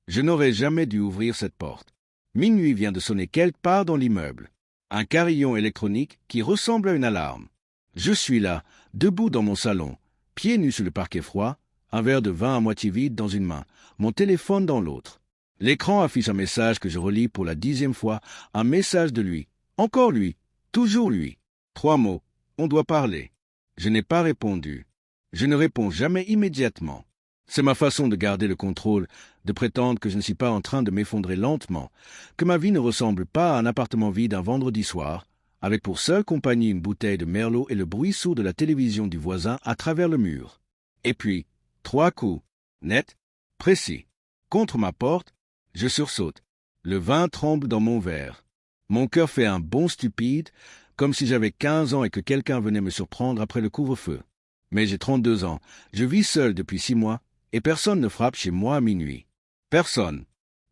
Je n'aurais jamais dû ouvrir cette porte. Minuit vient de sonner quelque part dans l'immeuble. Un carillon électronique qui ressemble à une alarme. Je suis là, debout dans mon salon, pieds nus sur le parquet froid, un verre de vin à moitié vide dans une main, mon téléphone dans l'autre. L'écran affiche un message que je relis pour la 10e fois, un message de lui. Encore lui, toujours lui. 3 mots. On doit parler. Je n'ai pas répondu. Je ne réponds jamais immédiatement. C'est ma façon de garder le contrôle, de prétendre que je ne suis pas en train de m'effondrer lentement, que ma vie ne ressemble pas à un appartement vide un vendredi soir, avec pour seule compagnie une bouteille de merlot et le bruit sourd de la télévision du voisin à travers le mur. Et puis, 3 coups, nets, précis. Contre ma porte, je sursaute. Le vin tremble dans mon verre. Mon cœur fait un bond stupide, comme si j'avais 15 ans et que quelqu'un venait me surprendre après le couvre-feu. Mais j'ai 32 ans, je vis seul depuis 6 mois, et personne ne frappe chez moi à minuit. Personne.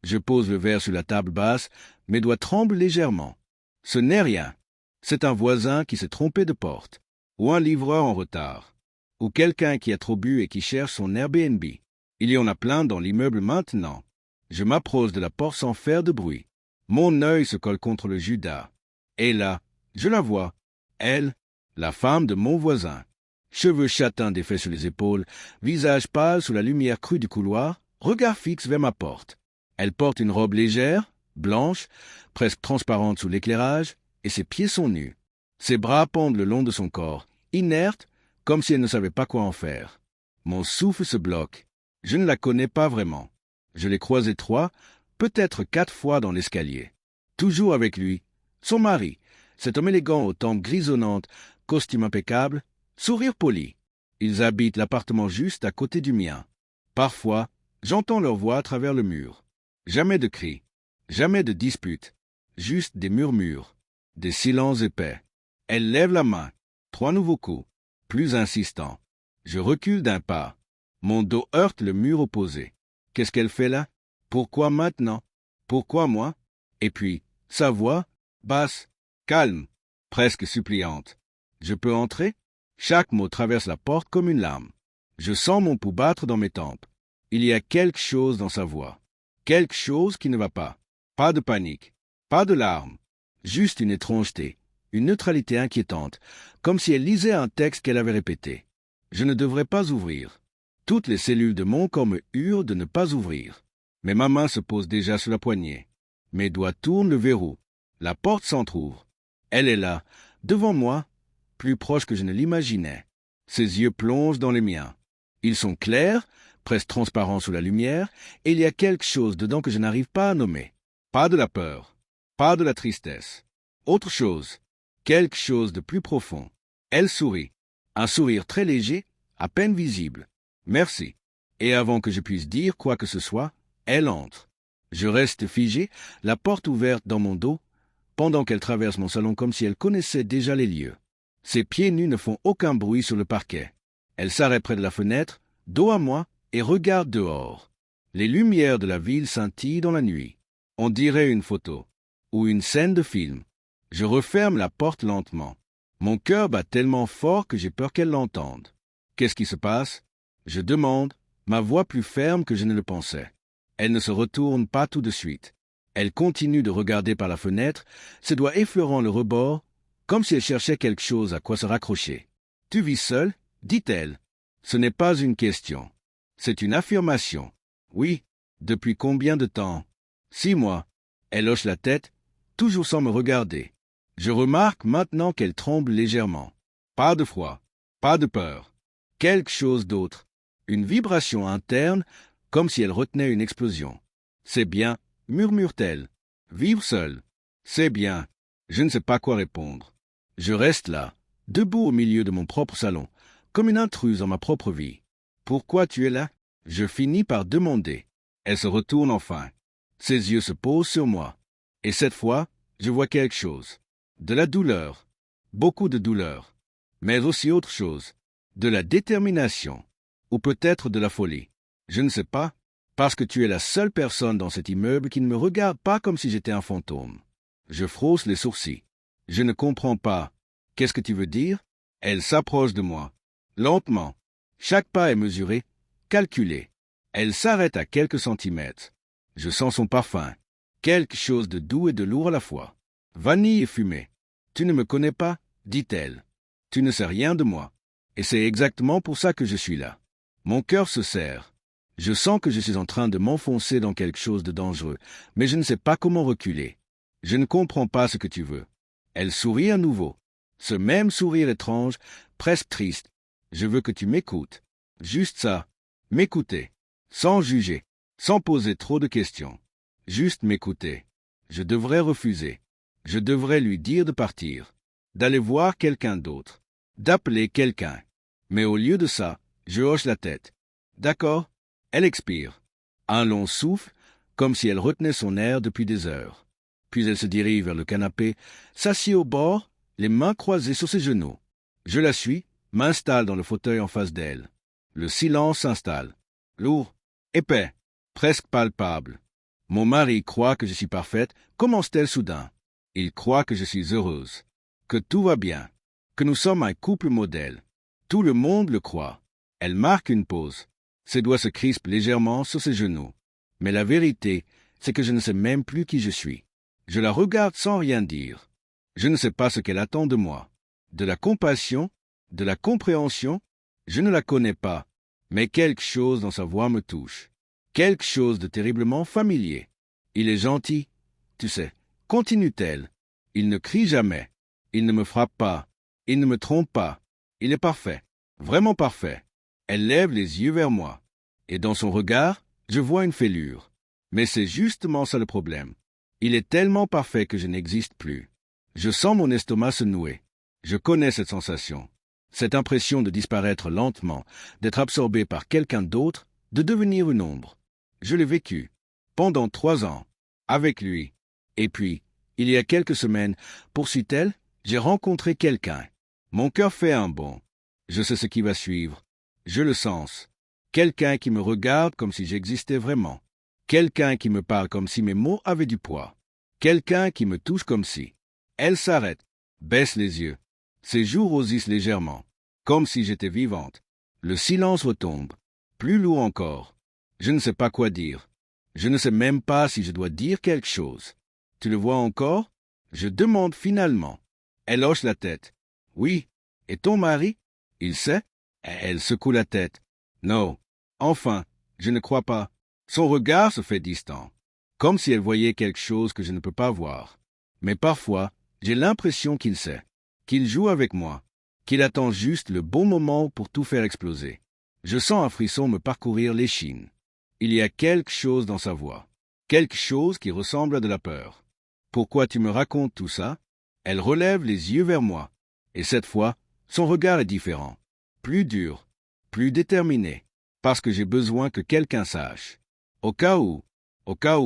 Je pose le verre sur la table basse, mes doigts tremblent légèrement. Ce n'est rien. C'est un voisin qui s'est trompé de porte, ou un livreur en retard, ou quelqu'un qui a trop bu et qui cherche son Airbnb. Il y en a plein dans l'immeuble maintenant. Je m'approche de la porte sans faire de bruit. Mon œil se colle contre le Judas. Et là, je la vois. Elle, la femme de mon voisin. Cheveux châtains défaits sur les épaules, visage pâle sous la lumière crue du couloir, regard fixe vers ma porte. Elle porte une robe légère, blanche, presque transparente sous l'éclairage, et ses pieds sont nus. Ses bras pendent le long de son corps, inertes, comme si elle ne savait pas quoi en faire. Mon souffle se bloque. Je ne la connais pas vraiment. Je l'ai croisée 3, peut-être 4 fois dans l'escalier. Toujours avec lui, son mari, cet homme élégant aux tempes grisonnantes, costume impeccable, sourire poli. Ils habitent l'appartement juste à côté du mien. Parfois, j'entends leur voix à travers le mur. Jamais de cris, jamais de disputes, juste des murmures, des silences épais. Elle lève la main. 3 nouveaux coups, plus insistants. Je recule d'un pas. Mon dos heurte le mur opposé. Qu'est-ce qu'elle fait là? Pourquoi maintenant? Pourquoi moi? Et puis, sa voix, basse, calme, presque suppliante. Je peux entrer? Chaque mot traverse la porte comme une lame. Je sens mon pouls battre dans mes tempes. Il y a quelque chose dans sa voix. Quelque chose qui ne va pas. Pas de panique. Pas de larmes. Juste une étrangeté. Une neutralité inquiétante. Comme si elle lisait un texte qu'elle avait répété. Je ne devrais pas ouvrir. Toutes les cellules de mon corps me hurlent de ne pas ouvrir. Mais ma main se pose déjà sur la poignée. Mes doigts tournent le verrou. La porte s'entr'ouvre. Elle est là, devant moi, plus proche que je ne l'imaginais. Ses yeux plongent dans les miens. Ils sont clairs, presque transparents sous la lumière, et il y a quelque chose dedans que je n'arrive pas à nommer. Pas de la peur, pas de la tristesse. Autre chose, quelque chose de plus profond. Elle sourit, un sourire très léger, à peine visible. Merci. Et avant que je puisse dire quoi que ce soit, elle entre. Je reste figé, la porte ouverte dans mon dos, pendant qu'elle traverse mon salon comme si elle connaissait déjà les lieux. Ses pieds nus ne font aucun bruit sur le parquet. Elle s'arrête près de la fenêtre, dos à moi, et regarde dehors. Les lumières de la ville scintillent dans la nuit. On dirait une photo, ou une scène de film. Je referme la porte lentement. Mon cœur bat tellement fort que j'ai peur qu'elle l'entende. Qu'est-ce qui se passe? Je demande, ma voix plus ferme que je ne le pensais. Elle ne se retourne pas tout de suite. Elle continue de regarder par la fenêtre, ses doigts effleurant le rebord, comme si elle cherchait quelque chose à quoi se raccrocher. « Tu vis seule ?» dit-elle. Ce n'est pas une question. C'est une affirmation. Oui. Depuis combien de temps? 6 mois. Elle hoche la tête, toujours sans me regarder. Je remarque maintenant qu'elle tremble légèrement. Pas de froid, pas de peur. Quelque chose d'autre. Une vibration interne, comme si elle retenait une explosion. C'est bien, murmure-t-elle. Vivre seule. C'est bien. Je ne sais pas quoi répondre. Je reste là, debout au milieu de mon propre salon, comme une intruse dans ma propre vie. Pourquoi tu es là? Je finis par demander. Elle se retourne enfin. Ses yeux se posent sur moi. Et cette fois, je vois quelque chose. De la douleur. Beaucoup de douleur. Mais aussi autre chose. De la détermination. Ou peut-être de la folie. Je ne sais pas, parce que tu es la seule personne dans cet immeuble qui ne me regarde pas comme si j'étais un fantôme. Je fronce les sourcils. Je ne comprends pas. Qu'est-ce que tu veux dire? Elle s'approche de moi. Lentement. Chaque pas est mesuré, calculé. Elle s'arrête à quelques centimètres. Je sens son parfum. Quelque chose de doux et de lourd à la fois. Vanille et fumée. Tu ne me connais pas, dit-elle. Tu ne sais rien de moi. Et c'est exactement pour ça que je suis là. Mon cœur se serre. Je sens que je suis en train de m'enfoncer dans quelque chose de dangereux, mais je ne sais pas comment reculer. Je ne comprends pas ce que tu veux. Elle sourit à nouveau. Ce même sourire étrange, presque triste. Je veux que tu m'écoutes. Juste ça. M'écouter. Sans juger. Sans poser trop de questions. Juste m'écouter. Je devrais refuser. Je devrais lui dire de partir. D'aller voir quelqu'un d'autre. D'appeler quelqu'un. Mais au lieu de ça, je hoche la tête. D'accord? Elle expire. Un long souffle, comme si elle retenait son air depuis des heures. Puis elle se dirige vers le canapé, s'assied au bord, les mains croisées sur ses genoux. Je la suis, m'installe dans le fauteuil en face d'elle. Le silence s'installe. Lourd, épais, presque palpable. Mon mari croit que je suis parfaite, commence-t-elle soudain. Il croit que je suis heureuse, que tout va bien, que nous sommes un couple modèle. Tout le monde le croit. Elle marque une pause. Ses doigts se crispent légèrement sur ses genoux. Mais la vérité, c'est que je ne sais même plus qui je suis. Je la regarde sans rien dire. Je ne sais pas ce qu'elle attend de moi. De la compassion, de la compréhension, je ne la connais pas. Mais quelque chose dans sa voix me touche. Quelque chose de terriblement familier. Il est gentil, tu sais, continue-t-elle. Il ne crie jamais. Il ne me frappe pas. Il ne me trompe pas. Il est parfait. Vraiment parfait. Elle lève les yeux vers moi. Et dans son regard, je vois une fêlure. Mais c'est justement ça le problème. Il est tellement parfait que je n'existe plus. Je sens mon estomac se nouer. Je connais cette sensation. Cette impression de disparaître lentement, d'être absorbé par quelqu'un d'autre, de devenir une ombre. Je l'ai vécu. Pendant 3 ans. Avec lui. Et puis, il y a quelques semaines, poursuit-elle, j'ai rencontré quelqu'un. Mon cœur fait un bond. Je sais ce qui va suivre. Je le sens. Quelqu'un qui me regarde comme si j'existais vraiment. Quelqu'un qui me parle comme si mes mots avaient du poids. Quelqu'un qui me touche comme si. Elle s'arrête, baisse les yeux. Ses joues rosissent légèrement, comme si j'étais vivante. Le silence retombe, plus lourd encore. Je ne sais pas quoi dire. Je ne sais même pas si je dois dire quelque chose. Tu le vois encore? Je demande finalement. Elle hoche la tête. Oui. Et ton mari? Il sait? Elle secoue la tête. Non. Enfin, je ne crois pas. Son regard se fait distant, comme si elle voyait quelque chose que je ne peux pas voir. Mais parfois, j'ai l'impression qu'il sait, qu'il joue avec moi, qu'il attend juste le bon moment pour tout faire exploser. Je sens un frisson me parcourir l'échine. Il y a quelque chose dans sa voix, quelque chose qui ressemble à de la peur. Pourquoi tu me racontes tout ça? Elle relève les yeux vers moi, et cette fois, son regard est différent, plus dur, plus déterminé, parce que j'ai besoin que quelqu'un sache. Au cas où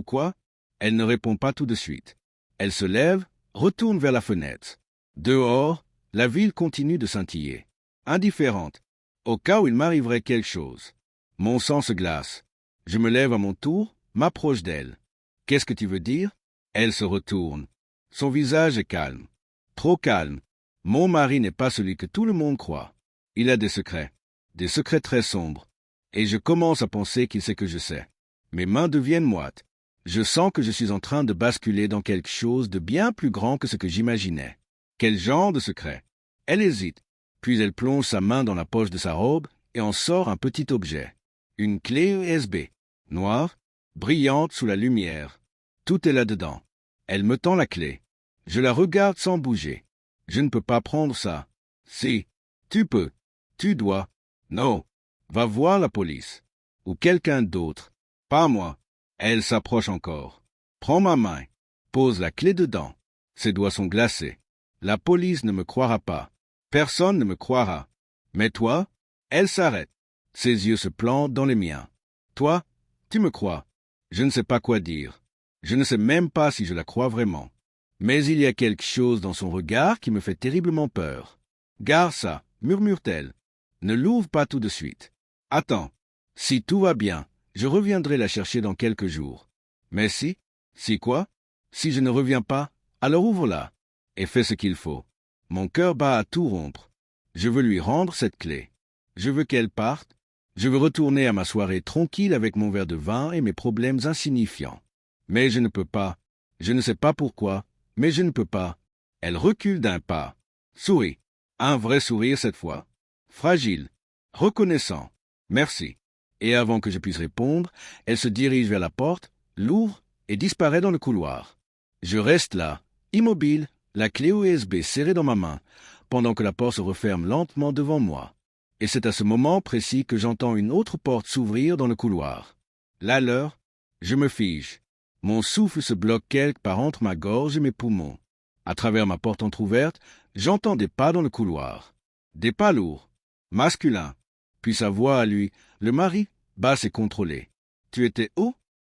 quoi? Elle ne répond pas tout de suite. Elle se lève, retourne vers la fenêtre. Dehors, la ville continue de scintiller. Indifférente, au cas où il m'arriverait quelque chose. Mon sang se glace. Je me lève à mon tour, m'approche d'elle. Qu'est-ce que tu veux dire? Elle se retourne. Son visage est calme. Trop calme. Mon mari n'est pas celui que tout le monde croit. Il a des secrets très sombres. Et je commence à penser qu'il sait que je sais. Mes mains deviennent moites. Je sens que je suis en train de basculer dans quelque chose de bien plus grand que ce que j'imaginais. Quel genre de secret? Elle hésite, puis elle plonge sa main dans la poche de sa robe et en sort un petit objet. Une clé USB, noire, brillante sous la lumière. Tout est là-dedans. Elle me tend la clé. Je la regarde sans bouger. Je ne peux pas prendre ça. Si, tu peux. Tu dois. Non. Va voir la police. Ou quelqu'un d'autre. Pas moi. Elle s'approche encore. Prends ma main. Pose la clé dedans. Ses doigts sont glacés. La police ne me croira pas. Personne ne me croira. Mais toi? Elle s'arrête. Ses yeux se plantent dans les miens. Toi? Tu me crois. Je ne sais pas quoi dire. Je ne sais même pas si je la crois vraiment. Mais il y a quelque chose dans son regard qui me fait terriblement peur. Garde ça, murmure-t-elle. Ne l'ouvre pas tout de suite. Attends. Si tout va bien, je reviendrai la chercher dans quelques jours. Mais si quoi? Si je ne reviens pas, alors ouvre-la et fais ce qu'il faut. Mon cœur bat à tout rompre. Je veux lui rendre cette clé. Je veux qu'elle parte, Je veux retourner à ma soirée tranquille avec mon verre de vin et mes problèmes insignifiants. Mais je ne peux pas. Je ne sais pas pourquoi, mais je ne peux pas. Elle recule d'un pas. Sourit. Un vrai sourire cette fois. Fragile. Reconnaissant. Merci. Et avant que je puisse répondre, elle se dirige vers la porte, l'ouvre et disparaît dans le couloir. Je reste là, immobile, la clé USB serrée dans ma main, pendant que la porte se referme lentement devant moi. Et c'est à ce moment précis que j'entends une autre porte s'ouvrir dans le couloir. La leur, je me fige. Mon souffle se bloque quelque part entre ma gorge et mes poumons. À travers ma porte entr'ouverte, j'entends des pas dans le couloir. Des pas lourds, masculins. Puis sa voix à lui, le mari, basse et contrôlée. « Tu étais où ?»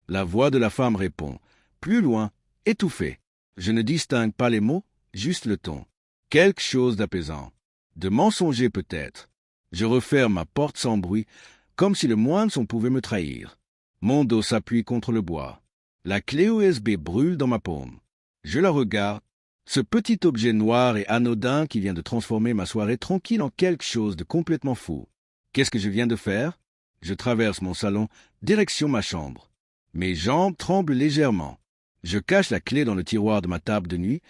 La voix de la femme répond. Plus loin, étouffée. Je ne distingue pas les mots, juste le ton. Quelque chose d'apaisant. De mensonger peut-être. Je referme ma porte sans bruit, comme si le moindre son pouvait me trahir. Mon dos s'appuie contre le bois. La clé USB brûle dans ma paume. Je la regarde. Ce petit objet noir et anodin qui vient de transformer ma soirée tranquille en quelque chose de complètement fou. Qu'est-ce que je viens de faire? Je traverse mon salon, direction ma chambre. Mes jambes tremblent légèrement. Je cache la clé dans le tiroir de ma table de nuit,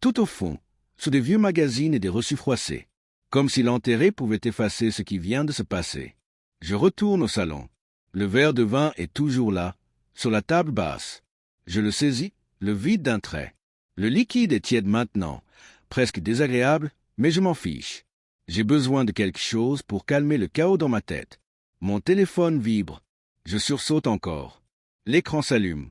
tout au fond, sous des vieux magazines et des reçus froissés, comme si l'enterrer pouvait effacer ce qui vient de se passer. Je retourne au salon. Le verre de vin est toujours là, sur la table basse. Je le saisis, le vide d'un trait. Le liquide est tiède maintenant, presque désagréable, mais je m'en fiche. J'ai besoin de quelque chose pour calmer le chaos dans ma tête. Mon téléphone vibre. Je sursaute encore. L'écran s'allume.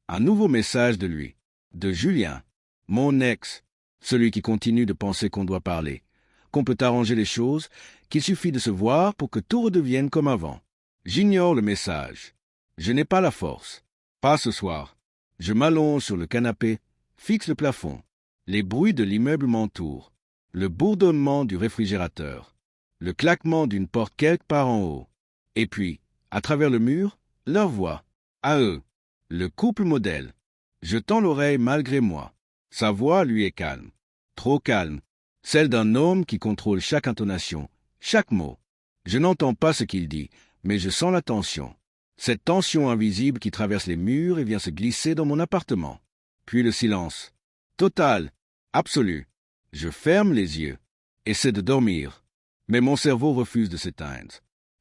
Un nouveau message de lui. De Julien. Mon ex. Celui qui continue de penser qu'on doit parler. Qu'on peut arranger les choses, qu'il suffit de se voir pour que tout redevienne comme avant. J'ignore le message. Je n'ai pas la force. Pas ce soir. Je m'allonge sur le canapé, fixe le plafond. Les bruits de l'immeuble m'entourent. Le bourdonnement du réfrigérateur. Le claquement d'une porte quelque part en haut. Et puis, à travers le mur, leur voix. À eux. Le couple modèle. Je tends l'oreille malgré moi. Sa voix, lui, est calme. Trop calme. Celle d'un homme qui contrôle chaque intonation, chaque mot. Je n'entends pas ce qu'il dit, mais je sens la tension. Cette tension invisible qui traverse les murs et vient se glisser dans mon appartement. Puis le silence. Total. Absolu. Je ferme les yeux. Essaie de dormir. Mais mon cerveau refuse de s'éteindre.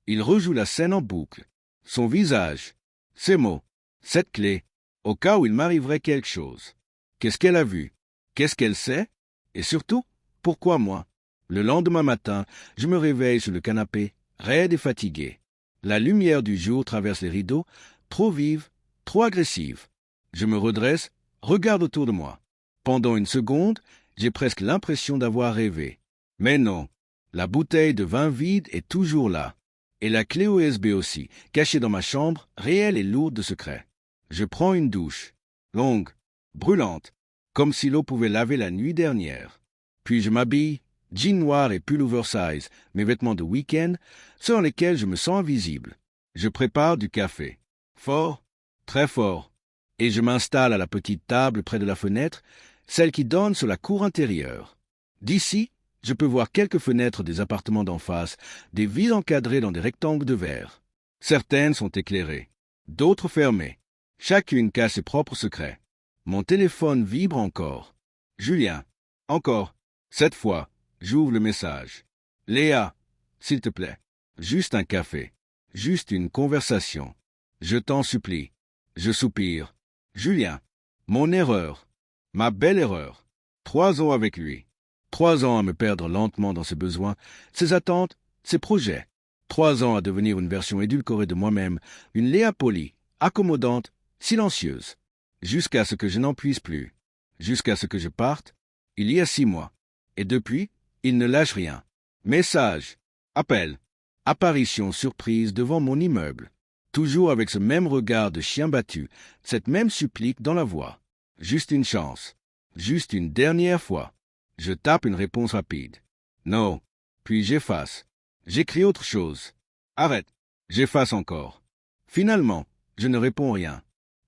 Il rejoue la scène en boucle. Son visage. Ses mots. Cette clé. Au cas où il m'arriverait quelque chose. Qu'est-ce qu'elle a vu? Qu'est-ce qu'elle sait? Et surtout, pourquoi moi? Le lendemain matin, je me réveille sur le canapé, raide et fatigué. La lumière du jour traverse les rideaux, trop vive, trop agressive. Je me redresse, regarde autour de moi. Pendant une seconde, j'ai presque l'impression d'avoir rêvé. Mais non, la bouteille de vin vide est toujours là. Et la clé USB aussi, cachée dans ma chambre, réelle et lourde de secrets. Je prends une douche, longue, brûlante, comme si l'eau pouvait laver la nuit dernière. Puis je m'habille, jean noir et pull oversize, mes vêtements de week-end, ceux dans lesquels je me sens invisible. Je prépare du café. Fort, très fort. Et je m'installe à la petite table près de la fenêtre, celle qui donne sur la cour intérieure. D'ici, je peux voir quelques fenêtres des appartements d'en face, des vies encadrées dans des rectangles de verre. Certaines sont éclairées, d'autres fermées. Chacune cache ses propres secrets. Mon téléphone vibre encore. Julien. Encore. Cette fois, j'ouvre le message. Léa, s'il te plaît. Juste un café. Juste une conversation. Je t'en supplie. Je soupire. Julien. Mon erreur. Ma belle erreur. 3 ans avec lui. 3 ans à me perdre lentement dans ses besoins, ses attentes, ses projets. 3 ans à devenir une version édulcorée de moi-même, une Léa polie, accommodante, silencieuse. Jusqu'à ce que je n'en puisse plus. Jusqu'à ce que je parte, il y a 6 mois. Et depuis, il ne lâche rien. Message, appel, apparition surprise devant mon immeuble. Toujours avec ce même regard de chien battu, cette même supplique dans la voix. Juste une chance. Juste une dernière fois. Je tape une réponse rapide. Non. Puis j'efface. J'écris autre chose. Arrête. J'efface encore. Finalement, je ne réponds rien.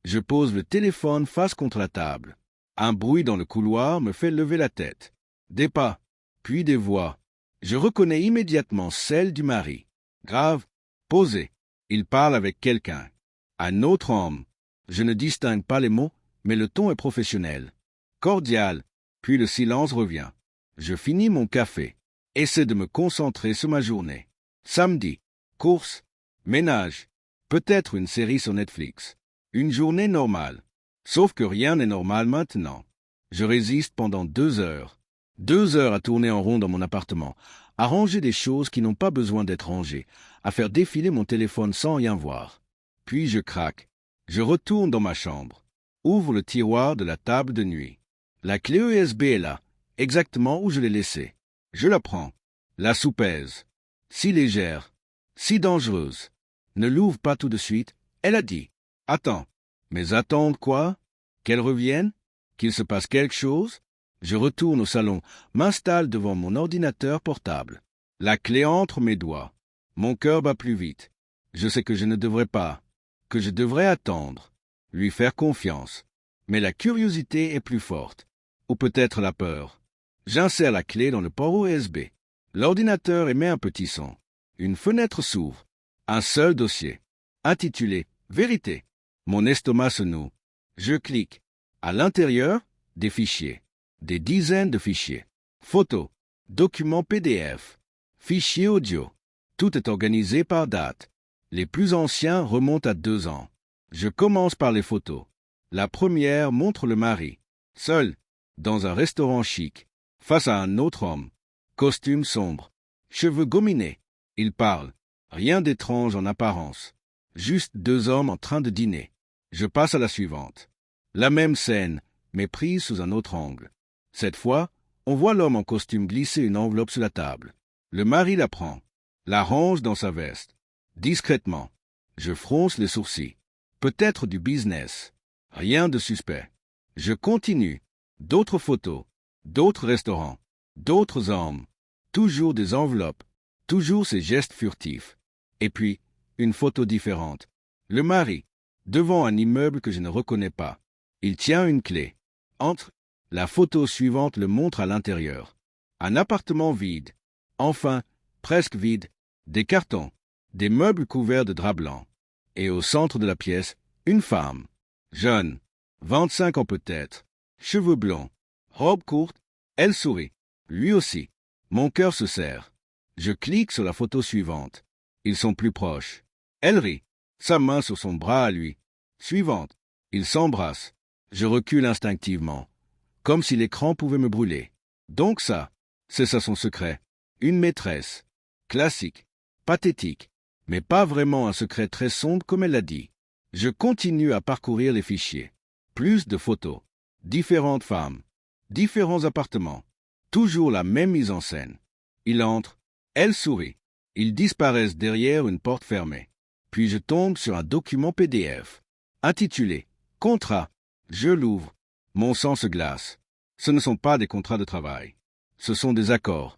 Je pose le téléphone face contre la table. Un bruit dans le couloir me fait lever la tête. Des pas, puis des voix. Je reconnais immédiatement celle du mari. Grave, Posé. Il parle avec quelqu'un. Un autre homme. Je ne distingue pas les mots, mais le ton est professionnel. Cordial. Puis le silence revient. Je finis mon café. Essaie de me concentrer sur ma journée. Samedi. Course. Ménage. Peut-être une série sur Netflix. Une journée normale. Sauf que rien n'est normal maintenant. Je résiste pendant 2 heures. 2 heures à tourner en rond dans mon appartement, à ranger des choses qui n'ont pas besoin d'être rangées, à faire défiler mon téléphone sans rien voir. Puis je craque. Je retourne dans ma chambre. Ouvre le tiroir de la table de nuit. La clé USB est là, exactement où je l'ai laissée. Je la prends. La soupèse. Si légère. Si dangereuse. Ne l'ouvre pas tout de suite. Elle a dit. Attends. Mais attendre quoi? Qu'elle revienne? Qu'il se passe quelque chose? Je retourne au salon, m'installe devant mon ordinateur portable. La clé entre mes doigts. Mon cœur bat plus vite. Je sais que je ne devrais pas, que je devrais attendre, lui faire confiance. Mais la curiosité est plus forte, ou peut-être la peur. J'insère la clé dans le port USB. L'ordinateur émet un petit son. Une fenêtre s'ouvre. Un seul dossier, intitulé « Vérité ». Mon estomac se noue. Je clique. À l'intérieur, des fichiers. Des dizaines de fichiers. Photos, documents PDF, fichiers audio. Tout est organisé par date. Les plus anciens remontent à 2 ans. Je commence par les photos. La première montre le mari, seul, dans un restaurant chic, face à un autre homme. Costume sombre, cheveux gominés. Il parle. Rien d'étrange en apparence. Juste 2 hommes en train de dîner. Je passe à la suivante. La même scène, mais prise sous un autre angle. Cette fois, on voit l'homme en costume glisser une enveloppe sur la table. Le mari la prend, la range dans sa veste. Discrètement, je fronce les sourcils. Peut-être du business. Rien de suspect. Je continue. D'autres photos, d'autres restaurants, d'autres hommes. Toujours des enveloppes, toujours ces gestes furtifs. Et puis, une photo différente. Le mari, devant un immeuble que je ne reconnais pas. Il tient une clé. Entre. La photo suivante le montre à l'intérieur. Un appartement vide. Enfin, presque vide. Des cartons. Des meubles couverts de drap blanc. Et au centre de la pièce, une femme. Jeune. 25 ans peut-être. Cheveux blonds. Robe courte. Elle sourit. Lui aussi. Mon cœur se serre. Je clique sur la photo suivante. Ils sont plus proches. Elle rit. Sa main sur son bras à lui. Suivante. Ils s'embrassent. Je recule instinctivement. Comme si l'écran pouvait me brûler. Donc ça, c'est ça son secret. Une maîtresse. Classique. Pathétique. Mais pas vraiment un secret très sombre comme elle l'a dit. Je continue à parcourir les fichiers. Plus de photos. Différentes femmes. Différents appartements. Toujours la même mise en scène. Il entre. Elle sourit. Ils disparaissent derrière une porte fermée. Puis je tombe sur un document PDF. Intitulé « Contrat ». Je l'ouvre. Mon sang se glace. Ce ne sont pas des contrats de travail. Ce sont des accords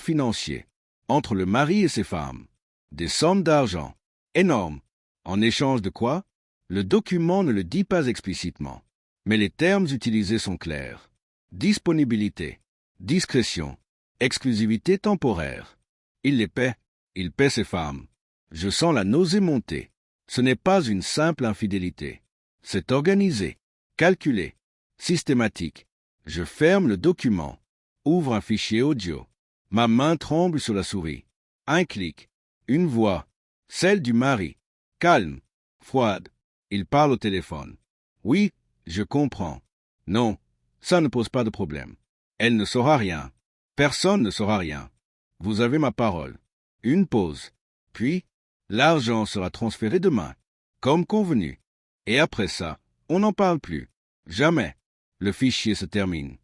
financiers, entre le mari et ses femmes. Des sommes d'argent, énormes. En échange de quoi? Le document ne le dit pas explicitement, mais les termes utilisés sont clairs. Disponibilité, discrétion, exclusivité temporaire. Il paie ses femmes. Je sens la nausée monter. Ce n'est pas une simple infidélité. C'est organisé, calculé, systématique. Je ferme le document, ouvre un fichier audio. Ma main tremble sur la souris. Un clic, une voix, celle du mari. Calme, froide. Il parle au téléphone. Oui, je comprends. Non, ça ne pose pas de problème. Elle ne saura rien. Personne ne saura rien. Vous avez ma parole. Une pause. Puis, l'argent sera transféré demain, comme convenu. Et après ça, on n'en parle plus. Jamais. Le fichier se termine.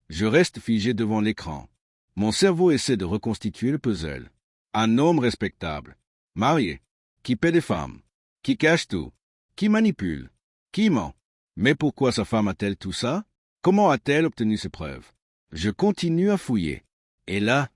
Je reste figé devant l'écran. Mon cerveau essaie de reconstituer le puzzle. Un homme respectable, marié, qui paie des femmes, qui cache tout, qui manipule, qui ment. Mais pourquoi sa femme a-t-elle tout ça? Comment a-t-elle obtenu ces preuves? Je continue à fouiller. Et là,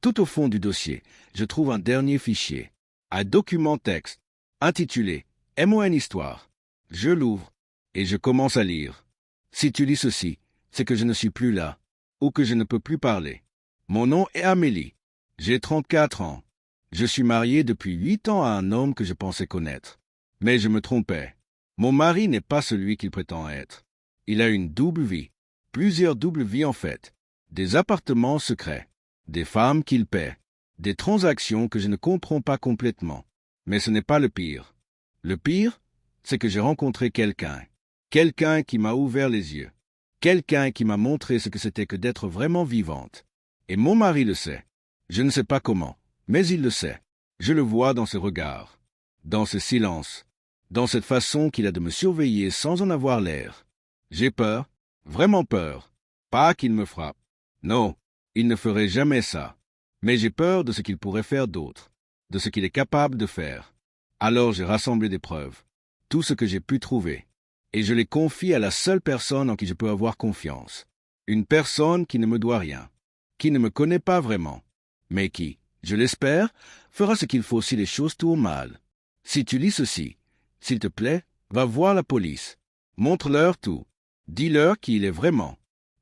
tout au fond du dossier, je trouve un dernier fichier. Un document texte, intitulé « MON Histoire ». Je l'ouvre et je commence à lire. Si tu lis ceci, c'est que je ne suis plus là, ou que je ne peux plus parler. Mon nom est Amélie. J'ai 34 ans. Je suis marié depuis 8 ans à un homme que je pensais connaître. Mais je me trompais. Mon mari n'est pas celui qu'il prétend être. Il a une double vie. Plusieurs doubles vies en fait. Des appartements secrets. Des femmes qu'il paie. Des transactions que je ne comprends pas complètement. Mais ce n'est pas le pire. Le pire, c'est que j'ai rencontré quelqu'un. Quelqu'un qui m'a ouvert les yeux. Quelqu'un qui m'a montré ce que c'était que d'être vraiment vivante. Et mon mari le sait. Je ne sais pas comment, mais il le sait. Je le vois dans ses regards, dans ses silences, dans cette façon qu'il a de me surveiller sans en avoir l'air. J'ai peur, vraiment peur. Pas qu'il me frappe. Non, il ne ferait jamais ça. Mais j'ai peur de ce qu'il pourrait faire d'autre, de ce qu'il est capable de faire. Alors j'ai rassemblé des preuves, tout ce que j'ai pu trouver, et je les confie à la seule personne en qui je peux avoir confiance. Une personne qui ne me doit rien, qui ne me connaît pas vraiment, mais qui, je l'espère, fera ce qu'il faut si les choses tournent mal. Si tu lis ceci, s'il te plaît, va voir la police. Montre-leur tout. Dis-leur qui il est vraiment.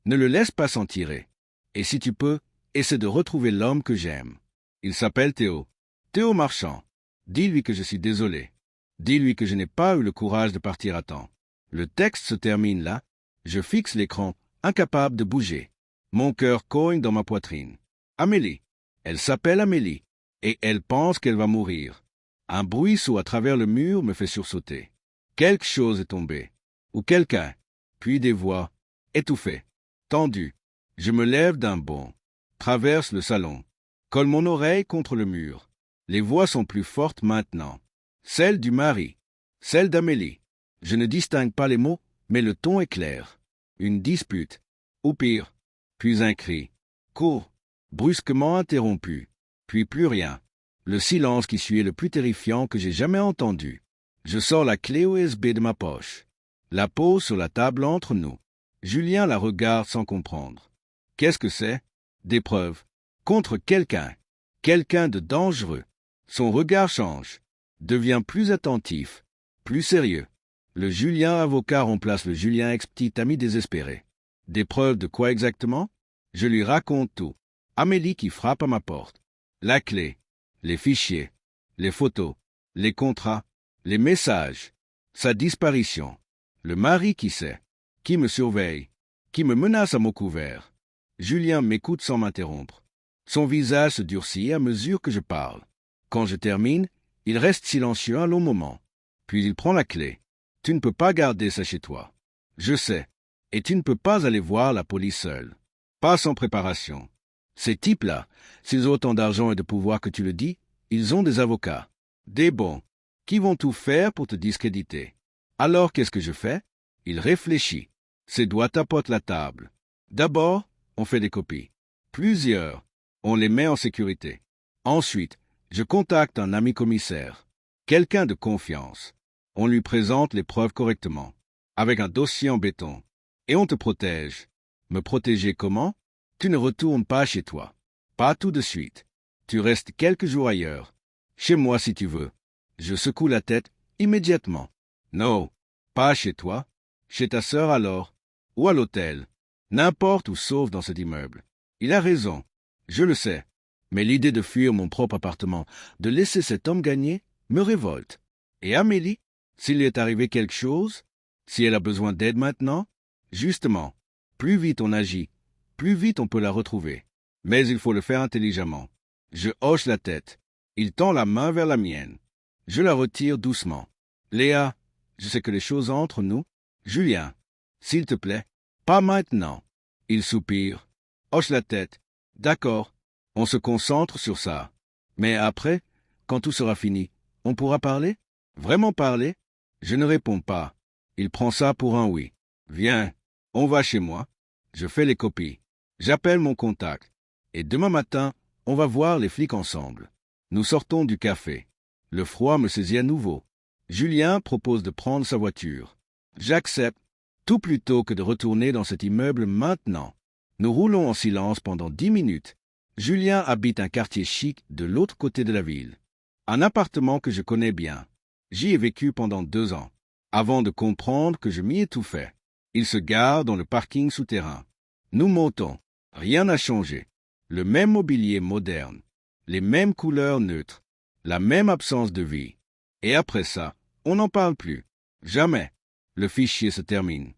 Ne le laisse pas s'en tirer. Et si tu peux, essaie de retrouver l'homme que j'aime. Il s'appelle Théo. Théo Marchand. Dis-lui que je suis désolé. Dis-lui que je n'ai pas eu le courage de partir à temps. Le texte se termine là. Je fixe l'écran, incapable de bouger. Mon cœur cogne dans ma poitrine. Amélie. Elle s'appelle Amélie. Et elle pense qu'elle va mourir. Un bruisseau à travers le mur me fait sursauter. Quelque chose est tombé. Ou quelqu'un. Puis des voix. Étouffées. Tendues. Je me lève d'un bond. Traverse le salon. Colle mon oreille contre le mur. Les voix sont plus fortes maintenant. Celle du mari. Celle d'Amélie. Je ne distingue pas les mots, mais le ton est clair. Une dispute. Ou pire. Puis un cri. Court. Brusquement interrompu. Puis plus rien. Le silence qui suit est le plus terrifiant que j'ai jamais entendu. Je sors la clé USB de ma poche. La pose sur la table entre nous. Julien la regarde sans comprendre. Qu'est-ce que c'est? Des preuves. Contre quelqu'un. Quelqu'un de dangereux. Son regard change. Devient plus attentif. Plus sérieux. Le Julien avocat remplace le Julien ex-petit ami désespéré. Des preuves de quoi exactement? Je lui raconte tout. Amélie qui frappe à ma porte. La clé. Les fichiers. Les photos. Les contrats. Les messages. Sa disparition. Le mari qui sait. Qui me surveille. Qui me menace à mots couverts. Julien m'écoute sans m'interrompre. Son visage se durcit à mesure que je parle. Quand je termine, il reste silencieux un long moment. Puis il prend la clé. Tu ne peux pas garder ça chez toi. Je sais. Et tu ne peux pas aller voir la police seule. Pas sans préparation. Ces types-là, s'ils ont autant d'argent et de pouvoir que tu le dis, ils ont des avocats. Des bons. Qui vont tout faire pour te discréditer. Alors qu'est-ce que je fais? Il réfléchit. Ses doigts tapotent la table. D'abord, on fait des copies. Plusieurs. On les met en sécurité. Ensuite, je contacte un ami commissaire. Quelqu'un de confiance. On lui présente les preuves correctement. Avec un dossier en béton. Et on te protège. Me protéger comment? Tu ne retournes pas chez toi. Pas tout de suite. Tu restes quelques jours ailleurs. Chez moi si tu veux. Je secoue la tête immédiatement. Non, pas chez toi. Chez ta sœur alors. Ou à l'hôtel. N'importe où sauf dans cet immeuble. Il a raison. Je le sais. Mais l'idée de fuir mon propre appartement, de laisser cet homme gagner, me révolte. Et Amélie? S'il lui est arrivé quelque chose? Si elle a besoin d'aide maintenant? Justement, plus vite on agit, plus vite on peut la retrouver. Mais il faut le faire intelligemment. Je hoche la tête. Il tend la main vers la mienne. Je la retire doucement. Léa, je sais que les choses entre nous. Julien, s'il te plaît, pas maintenant. Il soupire, hoche la tête. D'accord, on se concentre sur ça. Mais après, quand tout sera fini, on pourra parler? Vraiment parler? Je ne réponds pas. Il prend ça pour un oui. Viens, on va chez moi. Je fais les copies. J'appelle mon contact. Et demain matin, on va voir les flics ensemble. Nous sortons du café. Le froid me saisit à nouveau. Julien propose de prendre sa voiture. J'accepte, tout plutôt que de retourner dans cet immeuble maintenant. Nous roulons en silence pendant 10 minutes. Julien habite un quartier chic de l'autre côté de la ville. Un appartement que je connais bien. J'y ai vécu pendant 2 ans, avant de comprendre que je m'y étouffais. Il se gare dans le parking souterrain. Nous montons. Rien n'a changé. Le même mobilier moderne. les mêmes couleurs neutres, la même absence de vie. Et après ça, on n'en parle plus. Jamais. Le fichier se termine.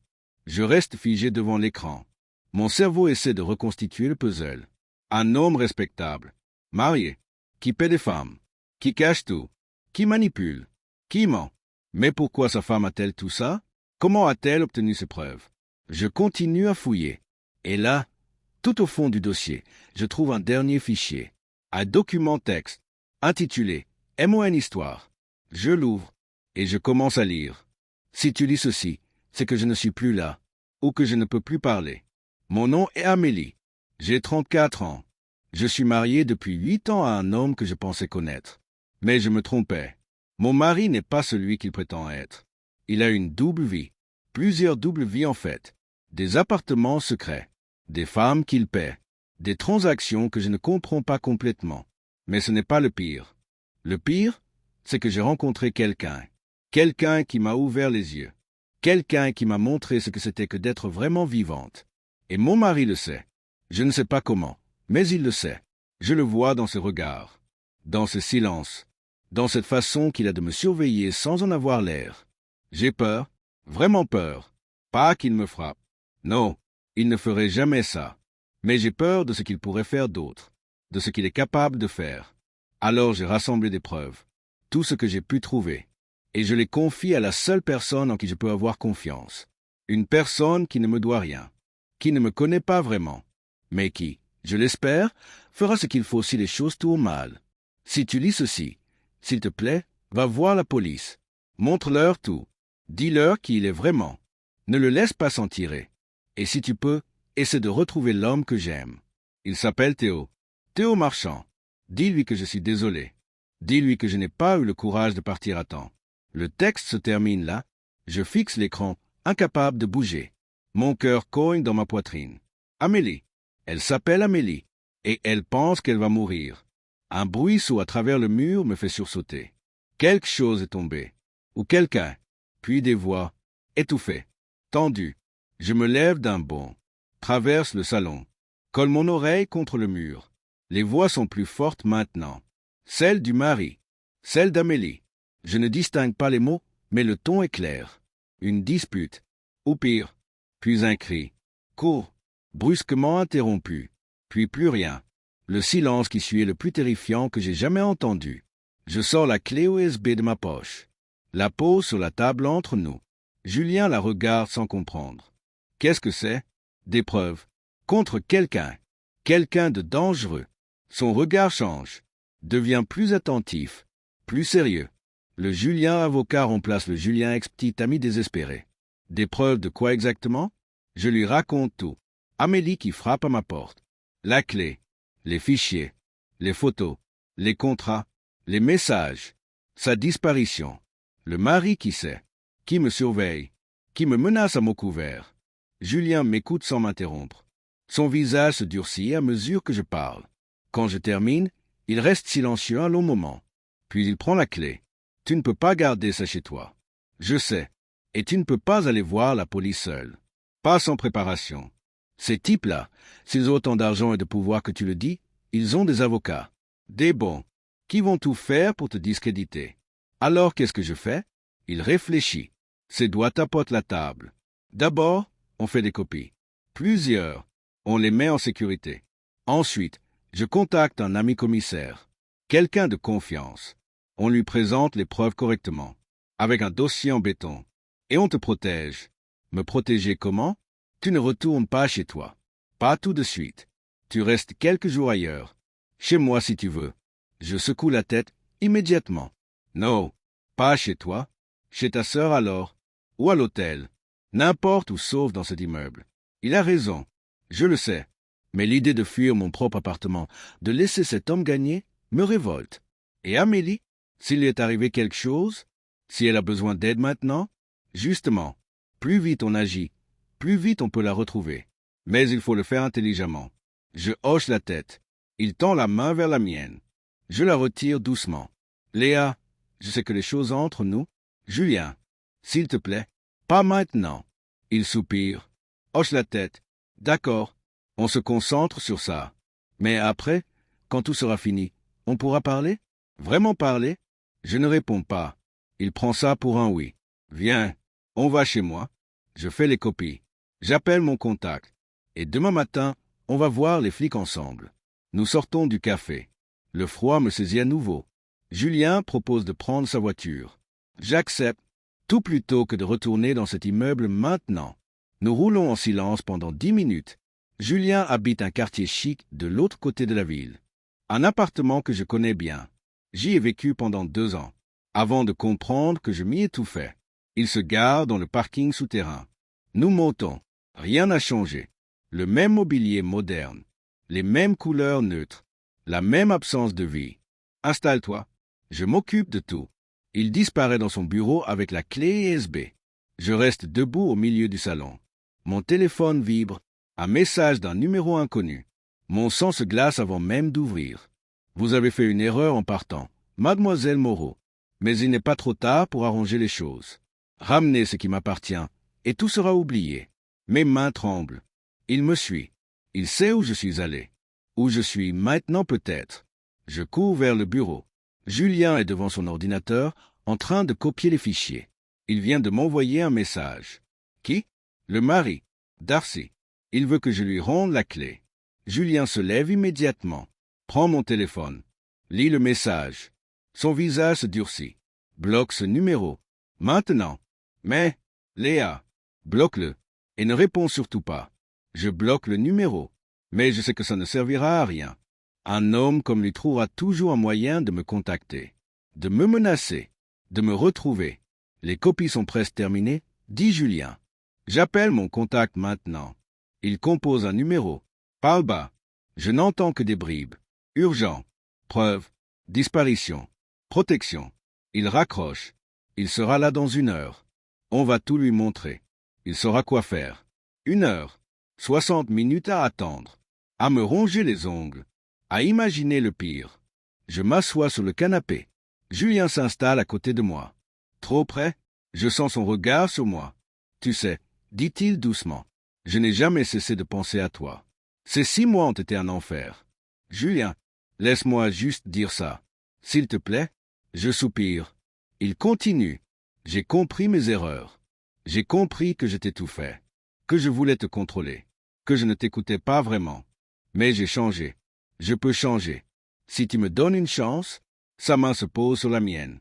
Je reste figé devant l'écran. Mon cerveau essaie de reconstituer le puzzle. Un homme respectable, marié, qui paie des femmes, qui cache tout, qui manipule, qui ment. Mais pourquoi sa femme a-t-elle tout ça? Comment a-t-elle obtenu ces preuves? Je continue à fouiller. Et là, tout au fond du dossier, je trouve un dernier fichier. Un document texte, intitulé « MON Histoire ». Je l'ouvre, et je commence à lire. Si tu lis ceci, c'est que je ne suis plus là, ou que je ne peux plus parler. Mon nom est Amélie. J'ai 34 ans. Je suis marié depuis 8 ans à un homme que je pensais connaître. Mais je me trompais. Mon mari n'est pas celui qu'il prétend être. Il a une double vie. Plusieurs doubles vies en fait. Des appartements secrets. Des femmes qu'il paie. Des transactions que je ne comprends pas complètement. Mais ce n'est pas le pire. Le pire, c'est que j'ai rencontré quelqu'un. Quelqu'un qui m'a ouvert les yeux. Quelqu'un qui m'a montré ce que c'était que d'être vraiment vivante. Et mon mari le sait. Je ne sais pas comment, mais il le sait. Je le vois dans ses regards, dans ses silences, dans cette façon qu'il a de me surveiller sans en avoir l'air. J'ai peur, vraiment peur. Pas qu'il me frappe. Non, il ne ferait jamais ça. Mais j'ai peur de ce qu'il pourrait faire d'autre, de ce qu'il est capable de faire. Alors j'ai rassemblé des preuves, tout ce que j'ai pu trouver, et je les confie à la seule personne en qui je peux avoir confiance. Une personne qui ne me doit rien, qui ne me connaît pas vraiment, mais qui, je l'espère, fera ce qu'il faut si les choses tournent mal. Si tu lis ceci, s'il te plaît, va voir la police. Montre-leur tout. Dis-leur qui il est vraiment. Ne le laisse pas s'en tirer. Et si tu peux, essaie de retrouver l'homme que j'aime. Il s'appelle Théo. Théo Marchand. Dis-lui que je suis désolé. Dis-lui que je n'ai pas eu le courage de partir à temps. Le texte se termine là. Je fixe l'écran, incapable de bouger. Mon cœur cogne dans ma poitrine. Amélie. Elle s'appelle Amélie. Et elle pense qu'elle va mourir. Un bruisseau à travers le mur me fait sursauter. Quelque chose est tombé. Ou quelqu'un. Puis des voix. Étouffées. Tendues. Je me lève d'un bond. Traverse le salon. Colle mon oreille contre le mur. Les voix sont plus fortes maintenant. Celle du mari. Celle d'Amélie. Je ne distingue pas les mots, mais le ton est clair. Une dispute. Ou pire. Puis un cri. Court. Brusquement interrompu. Puis plus rien. Le silence qui suit est le plus terrifiant que j'ai jamais entendu. Je sors la clé USB de ma poche. La pose sur la table entre nous. Julien la regarde sans comprendre. Qu'est-ce que c'est? Des preuves. Contre quelqu'un. Quelqu'un de dangereux. Son regard change. Devient plus attentif. Plus sérieux. Le Julien avocat remplace le Julien ex-petit ami désespéré. Des preuves de quoi exactement? Je lui raconte tout. Amélie qui frappe à ma porte. La clé. Les fichiers. Les photos. Les contrats. Les messages. Sa disparition. Le mari qui sait. Qui me surveille. Qui me menace à mots couverts. Julien m'écoute sans m'interrompre. Son visage se durcit à mesure que je parle. Quand je termine, il reste silencieux un long moment. Puis il prend la clé. Tu ne peux pas garder ça chez toi. Je sais. Et tu ne peux pas aller voir la police seule. Pas sans préparation. Ces types-là, s'ils ont autant d'argent et de pouvoir que tu le dis, ils ont des avocats. Des bons. Qui vont tout faire pour te discréditer. Alors qu'est-ce que je fais? Il réfléchit. Ses doigts tapotent la table. D'abord, on fait des copies. Plusieurs. On les met en sécurité. Ensuite, je contacte un ami commissaire. Quelqu'un de confiance. On lui présente les preuves correctement. Avec un dossier en béton. Et on te protège. Me protéger comment? Tu ne retournes pas chez toi. Pas tout de suite. Tu restes quelques jours ailleurs. Chez moi si tu veux. Je secoue la tête immédiatement. Non, pas chez toi. Chez ta sœur alors. Ou à l'hôtel. N'importe où sauf dans cet immeuble. Il a raison. Je le sais. Mais l'idée de fuir mon propre appartement, de laisser cet homme gagner, me révolte. Et Amélie? S'il lui est arrivé quelque chose? Si elle a besoin d'aide maintenant? Justement, plus vite on agit, plus vite on peut la retrouver. Mais il faut le faire intelligemment. Je hoche la tête. Il tend la main vers la mienne. Je la retire doucement. Léa, je sais que les choses entre nous. Julien, s'il te plaît, pas maintenant. Il soupire, hoche la tête. D'accord, on se concentre sur ça. Mais après, quand tout sera fini, On pourra parler? Vraiment parler? Je ne réponds pas. Il prend ça pour un oui. Viens, on va chez moi. Je fais les copies. J'appelle mon contact. Et demain matin, on va voir les flics ensemble. Nous sortons du café. Le froid me saisit à nouveau. Julien propose de prendre sa voiture. J'accepte, tout plutôt que de retourner dans cet immeuble maintenant. Nous roulons en silence pendant 10 minutes. Julien habite un quartier chic de l'autre côté de la ville. Un appartement que je connais bien. J'y ai vécu pendant 2 ans, avant de comprendre que je m'y étouffais. Il se gare dans le parking souterrain. Nous montons. Rien n'a changé. Le même mobilier moderne. Les mêmes couleurs neutres. La même absence de vie. Installe-toi. Je m'occupe de tout. Il disparaît dans son bureau avec la clé USB. Je reste debout au milieu du salon. Mon téléphone vibre. Un message d'un numéro inconnu. Mon sang se glace avant même d'ouvrir. Vous avez fait une erreur en partant, mademoiselle Moreau. Mais il n'est pas trop tard pour arranger les choses. Ramenez ce qui m'appartient, et tout sera oublié. Mes mains tremblent. Il me suit. Il sait où je suis allé. Où je suis maintenant peut-être. Je cours vers le bureau. Julien est devant son ordinateur, en train de copier les fichiers. Il vient de m'envoyer un message. Qui? Le mari, Darcy. Il veut que je lui rende la clé. Julien se lève immédiatement. Prend mon téléphone. Lit le message. Son visage se durcit. Bloque ce numéro. Maintenant. Mais, Léa, bloque-le. Et ne réponds surtout pas. Je bloque le numéro. Mais je sais que ça ne servira à rien. Un homme comme lui trouvera toujours un moyen de me contacter, de me menacer, de me retrouver. Les copies sont presque terminées, dit Julien. J'appelle mon contact maintenant. Il compose un numéro. Parle bas. Je n'entends que des bribes. Urgent. Preuve. Disparition. Protection. Il raccroche. Il sera là dans 1 heure. On va tout lui montrer. Il saura quoi faire. 1 heure. 60 minutes à attendre. À me ronger les ongles. À imaginer le pire. Je m'assois sur le canapé. Julien s'installe à côté de moi. Trop près, je sens son regard sur moi. Tu sais, dit-il doucement, je n'ai jamais cessé de penser à toi. Ces 6 mois ont été un enfer. Julien, laisse-moi juste dire ça. S'il te plaît, je soupire. Il continue. J'ai compris mes erreurs. J'ai compris que je t'étouffais, que je voulais te contrôler, que je ne t'écoutais pas vraiment. Mais j'ai changé. Je peux changer. Si tu me donnes une chance, sa main se pose sur la mienne.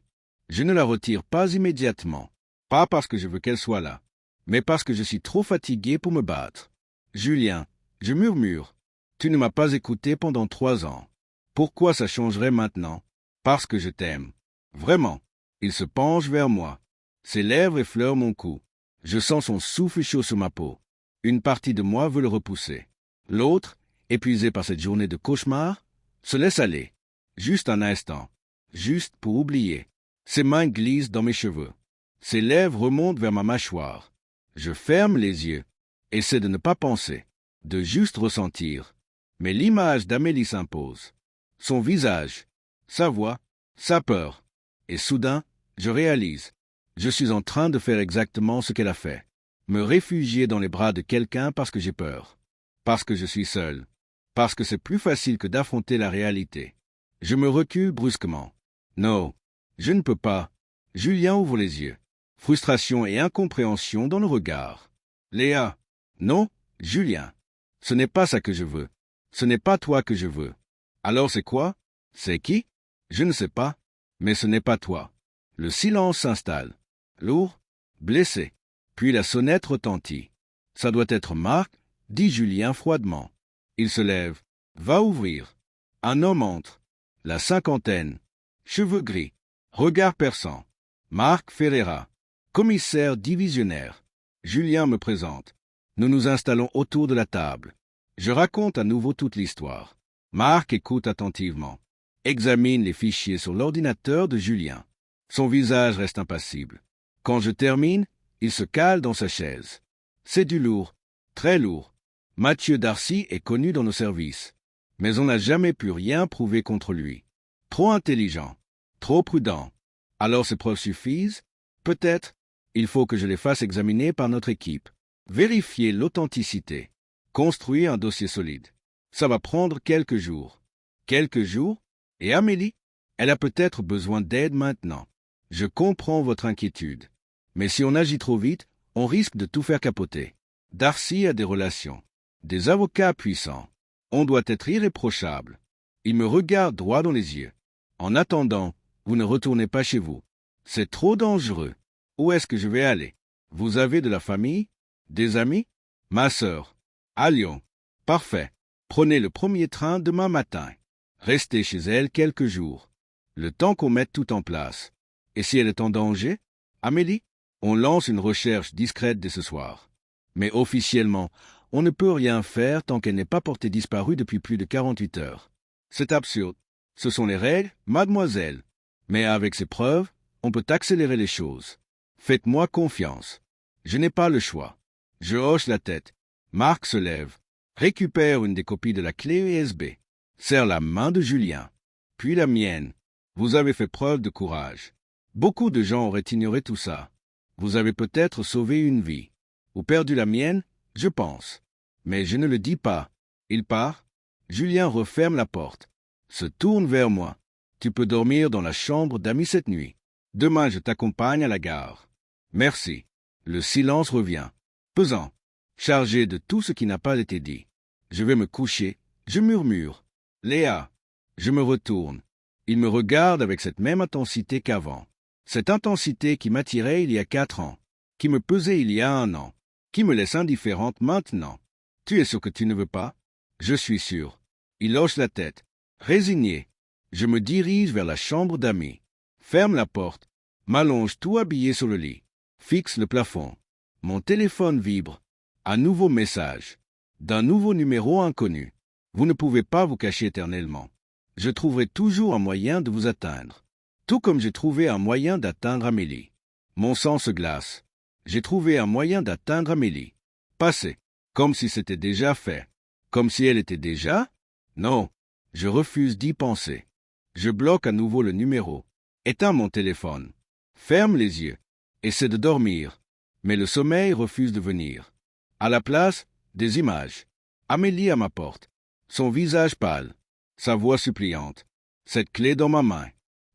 Je ne la retire pas immédiatement, pas parce que je veux qu'elle soit là, mais parce que je suis trop fatigué pour me battre. Julien, je murmure, tu ne m'as pas écouté pendant 3 ans. Pourquoi ça changerait maintenant? Parce que je t'aime. Vraiment. Il se penche vers moi. Ses lèvres effleurent mon cou. Je sens son souffle chaud sur ma peau. Une partie de moi veut le repousser. L'autre, épuisé par cette journée de cauchemar, se laisse aller. Juste un instant. Juste pour oublier. Ses mains glissent dans mes cheveux. Ses lèvres remontent vers ma mâchoire. Je ferme les yeux. Essaie de ne pas penser. De juste ressentir. Mais l'image d'Amélie s'impose. Son visage. Sa voix. Sa peur. Et soudain, je réalise. Je suis en train de faire exactement ce qu'elle a fait. Me réfugier dans les bras de quelqu'un parce que j'ai peur. Parce que je suis seul. Parce que c'est plus facile que d'affronter la réalité. Je me recule brusquement. Non, je ne peux pas. Julien ouvre les yeux. Frustration et incompréhension dans le regard. Léa. Non, Julien. Ce n'est pas ça que je veux. Ce n'est pas toi que je veux. Alors c'est quoi? C'est qui? Je ne sais pas. Mais ce n'est pas toi. Le silence s'installe. Lourd, blessé. Puis la sonnette retentit. Ça doit être Marc, dit Julien froidement. Il se lève. Va ouvrir. Un homme entre. La cinquantaine. Cheveux gris. Regard perçant. Marc Ferreira. Commissaire divisionnaire. Julien me présente. Nous nous installons autour de la table. Je raconte à nouveau toute l'histoire. Marc écoute attentivement. Examine les fichiers sur l'ordinateur de Julien. Son visage reste impassible. Quand je termine, il se cale dans sa chaise. C'est du lourd, très lourd. Mathieu Darcy est connu dans nos services, mais on n'a jamais pu rien prouver contre lui. Trop intelligent, trop prudent. Alors ces preuves suffisent? Peut-être. Il faut que je les fasse examiner par notre équipe. Vérifier l'authenticité. Construire un dossier solide. Ça va prendre quelques jours. Quelques jours? Et Amélie? Elle a peut-être besoin d'aide maintenant. Je comprends votre inquiétude. Mais si on agit trop vite, on risque de tout faire capoter. Darcy a des relations, des avocats puissants. On doit être irréprochable. Il me regarde droit dans les yeux. En attendant, vous ne retournez pas chez vous. C'est trop dangereux. Où est-ce que je vais aller? Vous avez de la famille? Des amis? Ma sœur. À Lyon. Parfait. Prenez le premier train demain matin. Restez chez elle quelques jours. Le temps qu'on mette tout en place. Et si elle est en danger? Amélie? On lance une recherche discrète dès ce soir. Mais officiellement, on ne peut rien faire tant qu'elle n'est pas portée disparue depuis plus de 48 heures. C'est absurde. Ce sont les règles, mademoiselle. Mais avec ces preuves, on peut accélérer les choses. Faites-moi confiance. Je n'ai pas le choix. Je hoche la tête. Marc se lève, récupère une des copies de la clé USB, serre la main de Julien, puis la mienne. Vous avez fait preuve de courage. Beaucoup de gens auraient ignoré tout ça. Vous avez peut-être sauvé une vie, ou perdu la mienne, je pense. Mais je ne le dis pas. Il part. Julien referme la porte, se tourne vers moi. Tu peux dormir dans la chambre d'Ami cette nuit. Demain, je t'accompagne à la gare. Merci. Le silence revient, pesant, chargé de tout ce qui n'a pas été dit. Je vais me coucher. Je murmure. Léa. Je me retourne. Il me regarde avec cette même intensité qu'avant. Cette intensité qui m'attirait il y a 4 ans, qui me pesait il y a 1 an, qui me laisse indifférente maintenant. Tu es sûr que tu ne veux pas? Je suis sûr. Il hoche la tête. Résigné. Je me dirige vers la chambre d'Ami. Ferme la porte. M'allonge tout habillé sur le lit. Fixe le plafond. Mon téléphone vibre. Un nouveau message. D'un nouveau numéro inconnu. Vous ne pouvez pas vous cacher éternellement. Je trouverai toujours un moyen de vous atteindre. Tout comme j'ai trouvé un moyen d'atteindre Amélie. Mon sang se glace. J'ai trouvé un moyen d'atteindre Amélie. Passé. Comme si c'était déjà fait. Comme si elle était déjà? Non. Je refuse d'y penser. Je bloque à nouveau le numéro. Éteins mon téléphone. Ferme les yeux. Essaie de dormir. Mais le sommeil refuse de venir. À la place, des images. Amélie à ma porte. Son visage pâle. Sa voix suppliante. Cette clé dans ma main.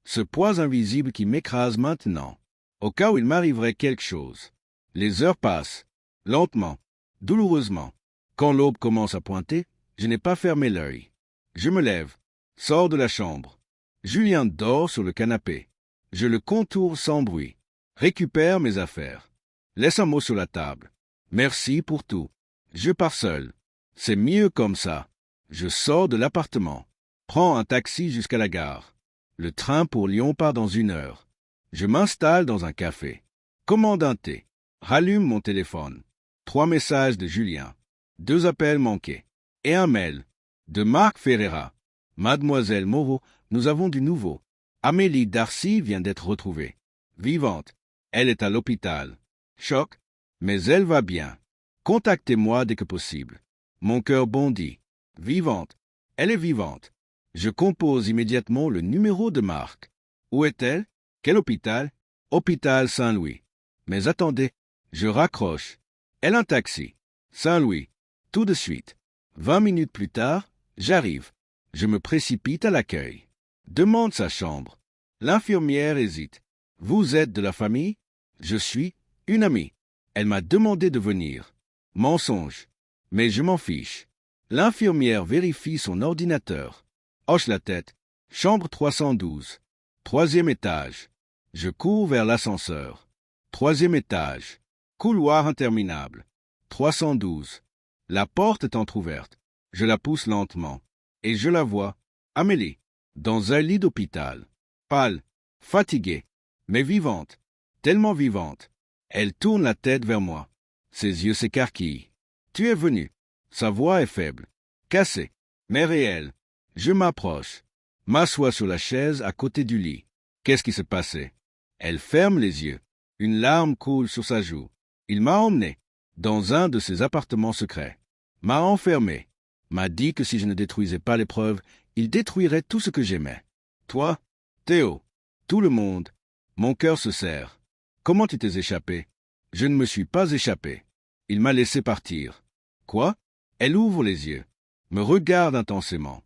Ce poids invisible qui m'écrase maintenant. Au cas où il m'arriverait quelque chose. Les heures passent. Lentement. Douloureusement. Quand l'aube commence à pointer, je n'ai pas fermé l'œil. Je me lève. Sors de la chambre. Julien dort sur le canapé. Je le contourne sans bruit. Récupère mes affaires. Laisse un mot sur la table. Merci pour tout. Je pars seul. C'est mieux comme ça. Je sors de l'appartement. Prends un taxi jusqu'à la gare. Le train pour Lyon part dans 1 heure. Je m'installe dans un café. Commande un thé. Rallume mon téléphone. 3 messages de Julien. 2 appels manqués. Et un mail. De Marc Ferreira. Mademoiselle Moreau, nous avons du nouveau. Amélie Darcy vient d'être retrouvée. Vivante. Elle est à l'hôpital. Choc. Mais elle va bien. Contactez-moi dès que possible. Mon cœur bondit. Vivante. Elle est vivante. Je compose immédiatement le numéro de Marc. Où est-elle? Quel hôpital? Hôpital Saint-Louis. Mais attendez, je raccroche. Elle un taxi. Saint-Louis. Tout de suite. 20 minutes plus tard, j'arrive. Je me précipite à l'accueil. Demande sa chambre. L'infirmière hésite. Vous êtes de la famille? Je suis une amie. Elle m'a demandé de venir. Mensonge. Mais je m'en fiche. L'infirmière vérifie son ordinateur. Hoche la tête. Chambre 312. 3e étage. Je cours vers l'ascenseur. 3e étage. Couloir interminable. 312. La porte est entr'ouverte. Je la pousse lentement. Et je la vois. Amélie. Dans un lit d'hôpital. Pâle. Fatiguée. Mais vivante. Tellement vivante. Elle tourne la tête vers moi. Ses yeux s'écarquillent. Tu es venu. Sa voix est faible. Cassée. Mais réelle. Je m'approche. M'assois sur la chaise à côté du lit. Qu'est-ce qui s'est passé? Elle ferme les yeux. Une larme coule sur sa joue. Il m'a emmené dans un de ses appartements secrets. M'a enfermé. M'a dit que si je ne détruisais pas les preuves, il détruirait tout ce que j'aimais. Toi, Théo, tout le monde. Mon cœur se serre. Comment tu t'es échappé? Je ne me suis pas échappé. Il m'a laissé partir. Quoi? Elle ouvre les yeux, me regarde intensément.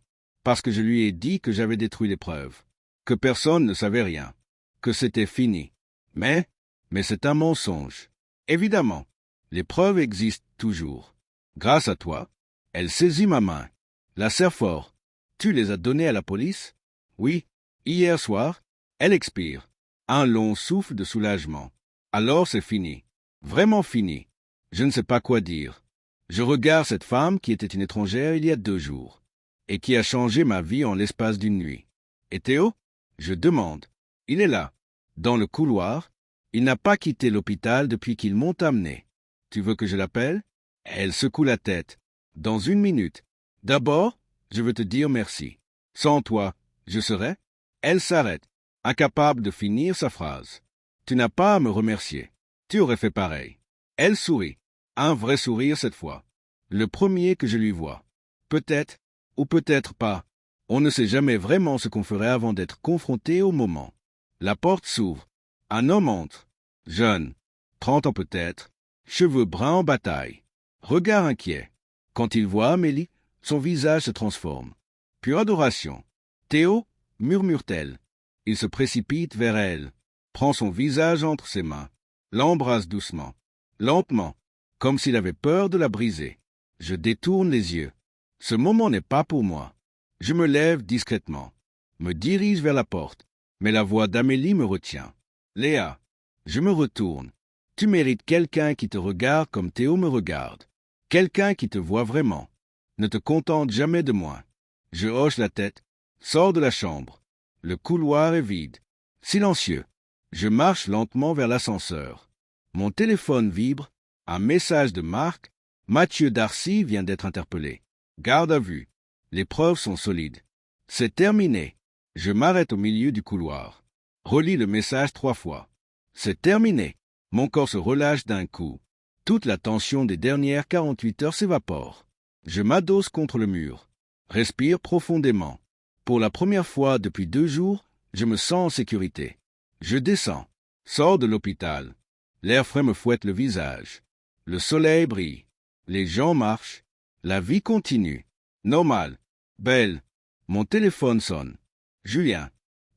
parce que je lui ai dit que j'avais détruit les preuves, que personne ne savait rien, que c'était fini. Mais c'est un mensonge. Évidemment, les preuves existent toujours. Grâce à toi, elle saisit ma main, la serre fort. Tu les as données à la police? Oui, hier soir, elle expire. Un long souffle de soulagement. Alors c'est fini. Vraiment fini. Je ne sais pas quoi dire. Je regarde cette femme qui était une étrangère il y a 2 jours, et qui a changé ma vie en l'espace d'une nuit. Et Théo? Je demande. Il est là, dans le couloir. Il n'a pas quitté l'hôpital depuis qu'ils m'ont amené. Tu veux que je l'appelle? Elle secoue la tête. Dans 1 minute. D'abord, je veux te dire merci. Sans toi, je serais... Elle s'arrête, incapable de finir sa phrase. Tu n'as pas à me remercier. Tu aurais fait pareil. Elle sourit. Un vrai sourire cette fois. Le premier que je lui vois. Peut-être, ou peut-être pas. On ne sait jamais vraiment ce qu'on ferait avant d'être confronté au moment. La porte s'ouvre. Un homme entre. Jeune. 30 ans peut-être. Cheveux bruns en bataille. Regard inquiet. Quand il voit Amélie, son visage se transforme. Pure adoration. Théo, murmure-t-elle. Il se précipite vers elle, prend son visage entre ses mains, l'embrasse doucement, lentement, comme s'il avait peur de la briser. Je détourne les yeux. Ce moment n'est pas pour moi. Je me lève discrètement, me dirige vers la porte, mais la voix d'Amélie me retient. Léa, je me retourne. Tu mérites quelqu'un qui te regarde comme Théo me regarde. Quelqu'un qui te voit vraiment. Ne te contente jamais de moi. Je hoche la tête, sors de la chambre. Le couloir est vide, silencieux. Je marche lentement vers l'ascenseur. Mon téléphone vibre. Un message de Marc. Mathieu Darcy vient d'être interpellé. Garde à vue. Les preuves sont solides. C'est terminé. Je m'arrête au milieu du couloir. Relis le message 3 fois. C'est terminé. Mon corps se relâche d'un coup. Toute la tension des dernières 48 heures s'évapore. Je m'adosse contre le mur. Respire profondément. Pour la première fois depuis 2 jours, je me sens en sécurité. Je descends. Sors de l'hôpital. L'air frais me fouette le visage. Le soleil brille. Les gens marchent. La vie continue. Normal. Belle. Mon téléphone sonne. Julien.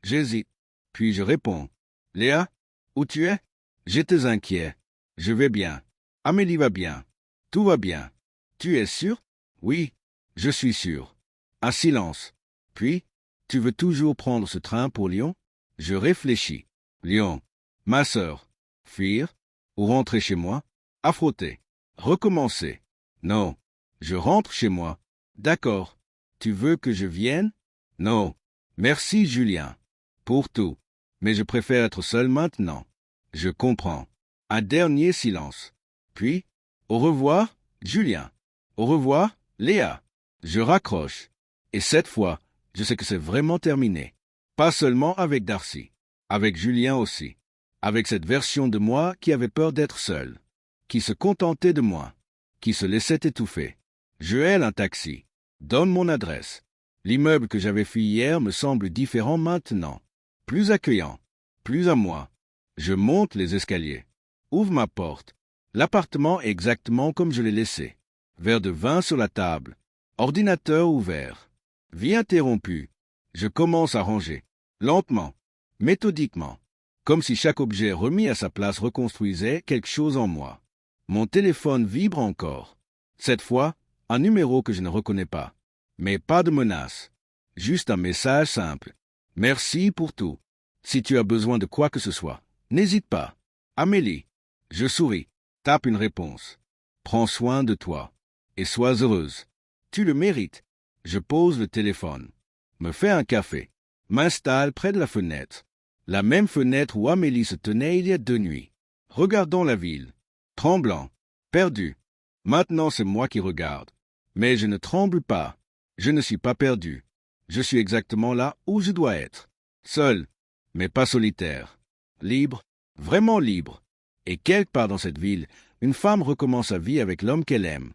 J'hésite. Puis je réponds. Léa, où tu es? J'étais inquiet. Je vais bien. Amélie va bien. Tout va bien. Tu es sûr? Oui, je suis sûr. Un silence. Puis, tu veux toujours prendre ce train pour Lyon? Je réfléchis. Lyon. Ma sœur. Fuir? Ou rentrer chez moi? Affronter. Recommencer. Non. Je rentre chez moi. D'accord. Tu veux que je vienne? Non. Merci, Julien. Pour tout. Mais je préfère être seul maintenant. Je comprends. Un dernier silence. Puis, au revoir, Julien. Au revoir, Léa. Je raccroche. Et cette fois, je sais que c'est vraiment terminé. Pas seulement avec Darcy. Avec Julien aussi. Avec cette version de moi qui avait peur d'être seule. Qui se contentait de moi. Qui se laissait étouffer. Je haïs un taxi. Donne mon adresse. L'immeuble que j'avais fui hier me semble différent maintenant. Plus accueillant. Plus à moi. Je monte les escaliers. Ouvre ma porte. L'appartement est exactement comme je l'ai laissé. Verre de vin sur la table. Ordinateur ouvert. Vie interrompue. Je commence à ranger. Lentement. Méthodiquement. Comme si chaque objet remis à sa place reconstruisait quelque chose en moi. Mon téléphone vibre encore. Cette fois, un numéro que je ne reconnais pas. Mais pas de menace. Juste un message simple. Merci pour tout. Si tu as besoin de quoi que ce soit, n'hésite pas. Amélie. Je souris. Tape une réponse. Prends soin de toi. Et sois heureuse. Tu le mérites. Je pose le téléphone. Me fais un café. M'installe près de la fenêtre. La même fenêtre où Amélie se tenait il y a 2 nuits. Regardons la ville. Tremblant. Perdu. Maintenant c'est moi qui regarde. Mais je ne tremble pas. Je ne suis pas perdu. Je suis exactement là où je dois être. Seul, mais pas solitaire. Libre, vraiment libre. Et quelque part dans cette ville, une femme recommence sa vie avec l'homme qu'elle aime.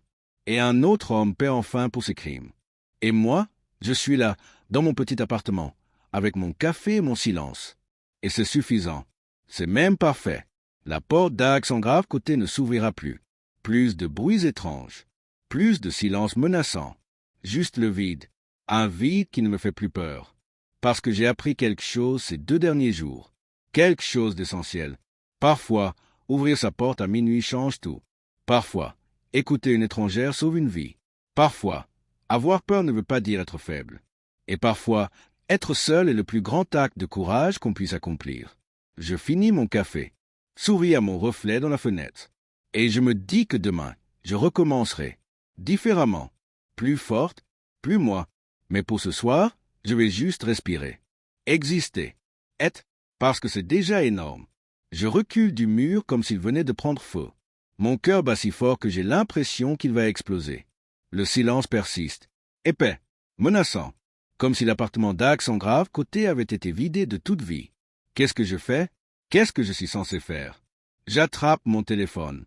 Et un autre homme paie enfin pour ses crimes. Et moi, je suis là, dans mon petit appartement, avec mon café et mon silence. Et c'est suffisant. C'est même parfait. La porte d'Axe en grave côté ne s'ouvrira plus. Plus de bruits étranges. Plus de silence menaçant. Juste le vide. Un vide qui ne me fait plus peur. Parce que j'ai appris quelque chose ces 2 derniers jours. Quelque chose d'essentiel. Parfois, ouvrir sa porte à minuit change tout. Parfois, écouter une étrangère sauve une vie. Parfois, avoir peur ne veut pas dire être faible. Et parfois, être seul est le plus grand acte de courage qu'on puisse accomplir. Je finis mon café, souris à mon reflet dans la fenêtre, et je me dis que demain, je recommencerai, différemment, plus forte, plus moi. Mais pour ce soir, je vais juste respirer, exister, être, parce que c'est déjà énorme. Je recule du mur comme s'il venait de prendre feu. Mon cœur bat si fort que j'ai l'impression qu'il va exploser. Le silence persiste, épais, menaçant, comme si l'appartement d'Axe en grave côté avait été vidé de toute vie. Qu'est-ce que je fais? Qu'est-ce que je suis censé faire? J'attrape mon téléphone.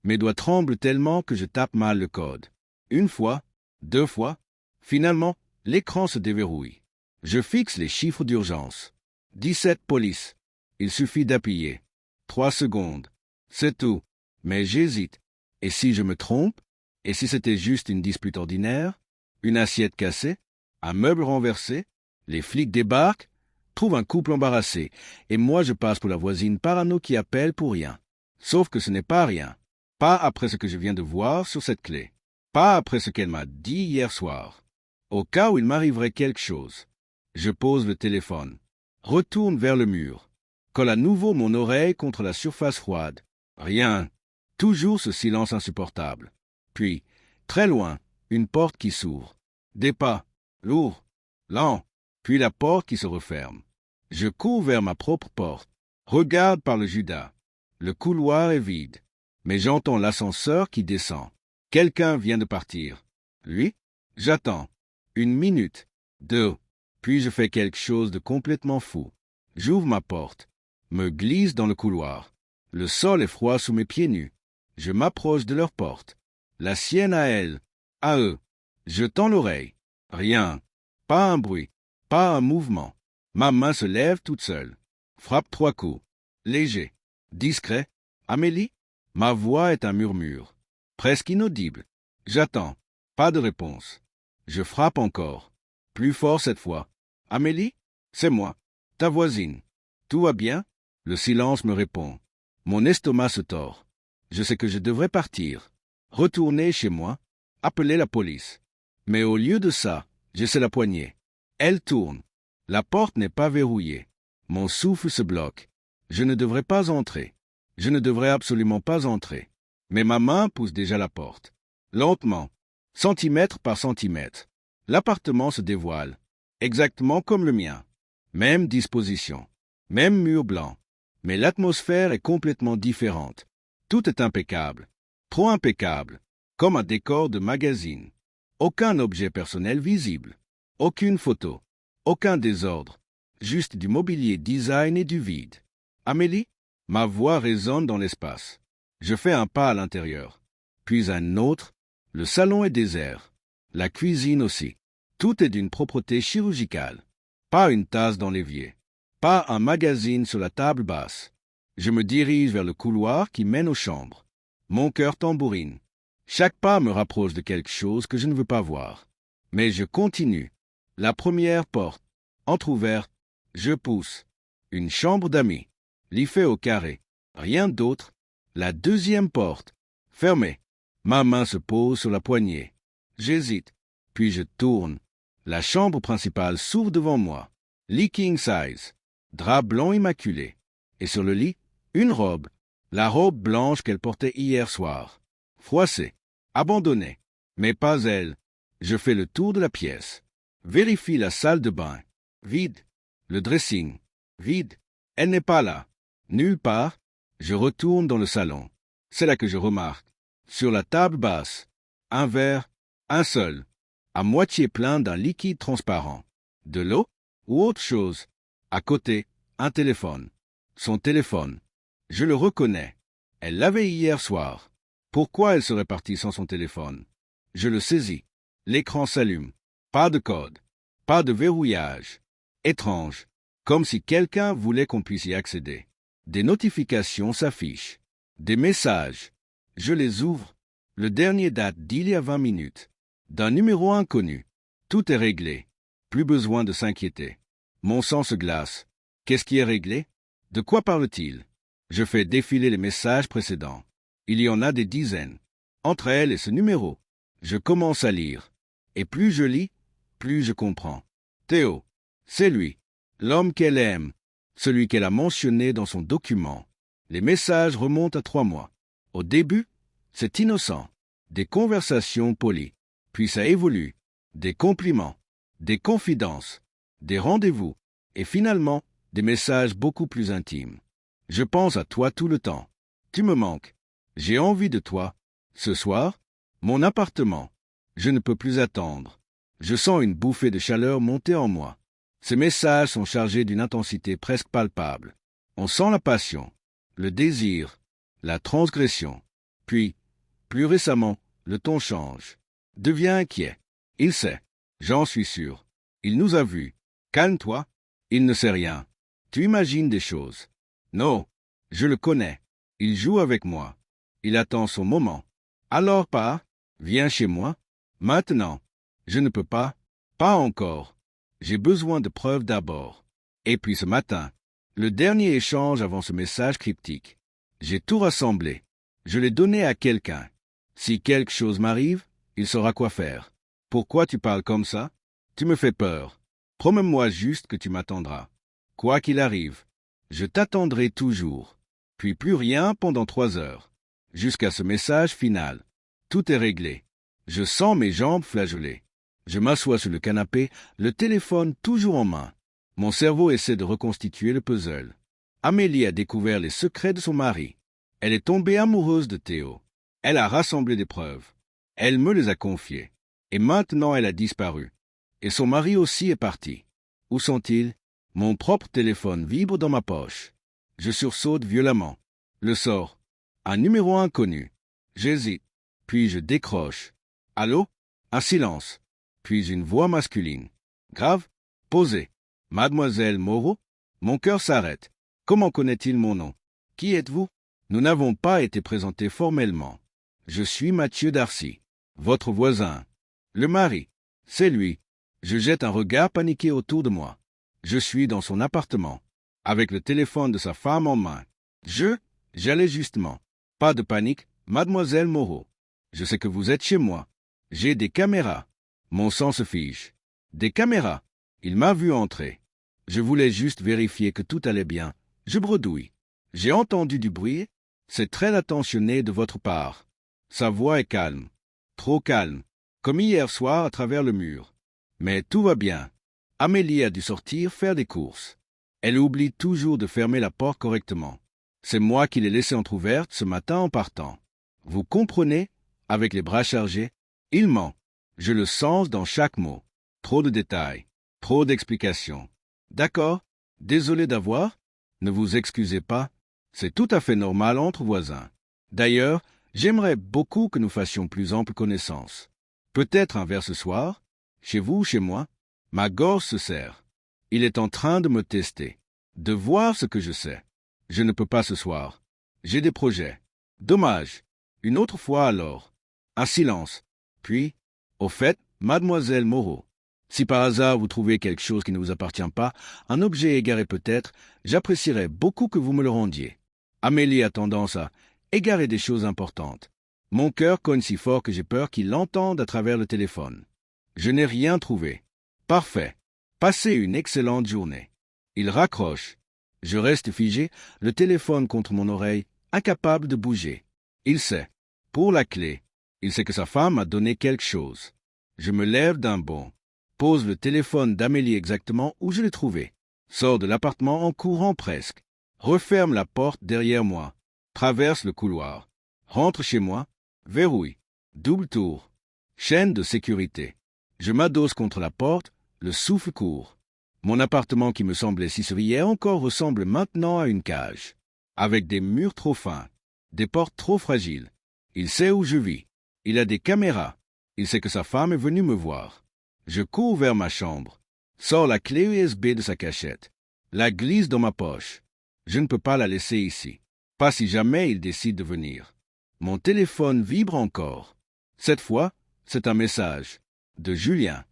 Mes doigts tremblent tellement que je tape mal le code. 1 fois, 2 fois. Finalement, l'écran se déverrouille. Je fixe les chiffres d'urgence. 17 police. Il suffit d'appuyer. 3 secondes. C'est tout. Mais j'hésite. Et si je me trompe? Et si c'était juste une dispute ordinaire? Une assiette cassée? Un meuble renversé? Les flics débarquent, trouvent un couple embarrassé, et moi je passe pour la voisine parano qui appelle pour rien. Sauf que ce n'est pas rien. Pas après ce que je viens de voir sur cette clé. Pas après ce qu'elle m'a dit hier soir. Au cas où il m'arriverait quelque chose. Je pose le téléphone. Retourne vers le mur. Colle à nouveau mon oreille contre la surface froide. Rien. Toujours ce silence insupportable. Puis, très loin, une porte qui s'ouvre. Des pas, lourds, lents, puis la porte qui se referme. Je cours vers ma propre porte. Regarde par le Judas. Le couloir est vide. Mais j'entends l'ascenseur qui descend. Quelqu'un vient de partir. Lui? J'attends. 1 minute. 2. Puis je fais quelque chose de complètement fou. J'ouvre ma porte. Me glisse dans le couloir. Le sol est froid sous mes pieds nus. Je m'approche de leur porte. La sienne à elle. À eux. Je tends l'oreille. Rien. Pas un bruit. Pas un mouvement. Ma main se lève toute seule. Frappe 3 coups. Léger. Discret. Amélie? Ma voix est un murmure. Presque inaudible. J'attends. Pas de réponse. Je frappe encore. Plus fort cette fois. Amélie? C'est moi. Ta voisine. Tout va bien? Le silence me répond. Mon estomac se tord. Je sais que je devrais partir. Retourner chez moi. Appeler la police. Mais au lieu de ça, j'essaie la poignée. Elle tourne. La porte n'est pas verrouillée. Mon souffle se bloque. Je ne devrais pas entrer. Je ne devrais absolument pas entrer. Mais ma main pousse déjà la porte. Lentement, centimètre par centimètre. L'appartement se dévoile. Exactement comme le mien. Même disposition. Même mur blanc. Mais l'atmosphère est complètement différente. Tout est impeccable. Trop impeccable. Comme un décor de magazine. Aucun objet personnel visible. Aucune photo. Aucun désordre. Juste du mobilier design et du vide. Amélie? Ma voix résonne dans l'espace. Je fais un pas à l'intérieur. Puis un autre. Le salon est désert. La cuisine aussi. Tout est d'une propreté chirurgicale. Pas une tasse dans l'évier. Pas un magazine sur la table basse. Je me dirige vers le couloir qui mène aux chambres. Mon cœur tambourine. Chaque pas me rapproche de quelque chose que je ne veux pas voir. Mais je continue. La première porte, entr'ouverte, je pousse. Une chambre d'amis. Lit fait au carré. Rien d'autre. La deuxième porte, fermée. Ma main se pose sur la poignée. J'hésite. Puis je tourne. La chambre principale s'ouvre devant moi. Lit king size. Drap blanc immaculé. Et sur le lit, une robe. La robe blanche qu'elle portait hier soir. Froissée. Abandonnée. Mais pas elle. Je fais le tour de la pièce. Vérifie la salle de bain. Vide. Le dressing. Vide. Elle n'est pas là. Nulle part. Je retourne dans le salon. C'est là que je remarque. Sur la table basse. Un verre. Un seul. À moitié plein d'un liquide transparent. De l'eau? Ou autre chose? À côté, un téléphone. Son téléphone. Je le reconnais. Elle l'avait hier soir. Pourquoi elle serait partie sans son téléphone? Je le saisis. L'écran s'allume. Pas de code. Pas de verrouillage. Étrange. Comme si quelqu'un voulait qu'on puisse y accéder. Des notifications s'affichent. Des messages. Je les ouvre. Le dernier date d'il y a 20 minutes. D'un numéro inconnu. Tout est réglé. Plus besoin de s'inquiéter. Mon sang se glace. Qu'est-ce qui est réglé? De quoi parle-t-il? Je fais défiler les messages précédents. Il y en a des dizaines. Entre elles et ce numéro. Je commence à lire. Et plus je lis, plus je comprends. Théo, c'est lui. L'homme qu'elle aime. Celui qu'elle a mentionné dans son document. Les messages remontent à 3 mois. Au début, c'est innocent. Des conversations polies. Puis ça évolue. Des compliments. Des confidences. Des rendez-vous. Et finalement, des messages beaucoup plus intimes. Je pense à toi tout le temps. Tu me manques. J'ai envie de toi. Ce soir, mon appartement. Je ne peux plus attendre. Je sens une bouffée de chaleur monter en moi. Ces messages sont chargés d'une intensité presque palpable. On sent la passion, le désir, la transgression. Puis, plus récemment, le ton change. Devient inquiet. Il sait. J'en suis sûr. Il nous a vus. Calme-toi. Il ne sait rien. Tu imagines des choses. Non. Je le connais. Il joue avec moi. Il attend son moment. Alors pas. Viens chez moi. Maintenant. Je ne peux pas. Pas encore. J'ai besoin de preuves d'abord. Et puis ce matin, le dernier échange avant ce message cryptique. J'ai tout rassemblé. Je l'ai donné à quelqu'un. Si quelque chose m'arrive, il saura quoi faire. Pourquoi tu parles comme ça? Tu me fais peur. Promets-moi juste que tu m'attendras. Quoi qu'il arrive, je t'attendrai toujours. Puis plus rien pendant 3 heures. Jusqu'à ce message final. Tout est réglé. Je sens mes jambes flageoler. Je m'assois sur le canapé, le téléphone toujours en main. Mon cerveau essaie de reconstituer le puzzle. Amélie a découvert les secrets de son mari. Elle est tombée amoureuse de Théo. Elle a rassemblé des preuves. Elle me les a confiées. Et maintenant elle a disparu. Et son mari aussi est parti. Où sont-ils? Mon propre téléphone vibre dans ma poche. Je sursaute violemment. Le sort. Un numéro inconnu. J'hésite. Puis je décroche. Allô? Un silence. Puis une voix masculine. Grave? Posée. Mademoiselle Moreau? Mon cœur s'arrête. Comment connaît-il mon nom? Qui êtes-vous? Nous n'avons pas été présentés formellement. Je suis Mathieu Darcy, votre voisin. Le mari. C'est lui. Je jette un regard paniqué autour de moi. Je suis dans son appartement, avec le téléphone de sa femme en main. J'allais justement. Pas de panique, mademoiselle Moreau. Je sais que vous êtes chez moi. J'ai des caméras. Mon sang se fige. Des caméras. Il m'a vu entrer. Je voulais juste vérifier que tout allait bien. Je bredouille. J'ai entendu du bruit. C'est très attentionné de votre part. Sa voix est calme. Trop calme. Comme hier soir à travers le mur. Mais tout va bien. Amélie a dû sortir faire des courses. Elle oublie toujours de fermer la porte correctement. C'est moi qui l'ai laissée entr'ouverte ce matin en partant. Vous comprenez? Avec les bras chargés, il ment. Je le sens dans chaque mot. Trop de détails. Trop d'explications. D'accord? Désolé d'avoir? Ne vous excusez pas. C'est tout à fait normal entre voisins. D'ailleurs, j'aimerais beaucoup que nous fassions plus ample connaissance. Peut-être un verre ce soir? Chez vous ou chez moi? Ma gorge se serre. Il est en train de me tester. De voir ce que je sais. Je ne peux pas ce soir. J'ai des projets. Dommage. Une autre fois alors. Un silence. Puis, au fait, mademoiselle Moreau, si par hasard vous trouvez quelque chose qui ne vous appartient pas, un objet égaré peut-être, j'apprécierais beaucoup que vous me le rendiez. Amélie a tendance à égarer des choses importantes. Mon cœur cogne si fort que j'ai peur qu'il l'entende à travers le téléphone. Je n'ai rien trouvé. Parfait. Passez une excellente journée. Il raccroche. Je reste figé, le téléphone contre mon oreille, incapable de bouger. Il sait. Pour la clé. Il sait que sa femme a donné quelque chose. Je me lève d'un bond. Pose le téléphone d'Amélie exactement où je l'ai trouvé. Sors de l'appartement en courant presque. Referme la porte derrière moi. Traverse le couloir. Rentre chez moi. Verrouille. Double tour. Chaîne de sécurité. Je m'adosse contre la porte, le souffle court. Mon appartement qui me semblait si sûr hier encore ressemble maintenant à une cage. Avec des murs trop fins. Des portes trop fragiles. Il sait où je vis. Il a des caméras. Il sait que sa femme est venue me voir. Je cours vers ma chambre. Sors la clé USB de sa cachette. La glisse dans ma poche. Je ne peux pas la laisser ici. Pas si jamais il décide de venir. Mon téléphone vibre encore. Cette fois, c'est un message. De Julien.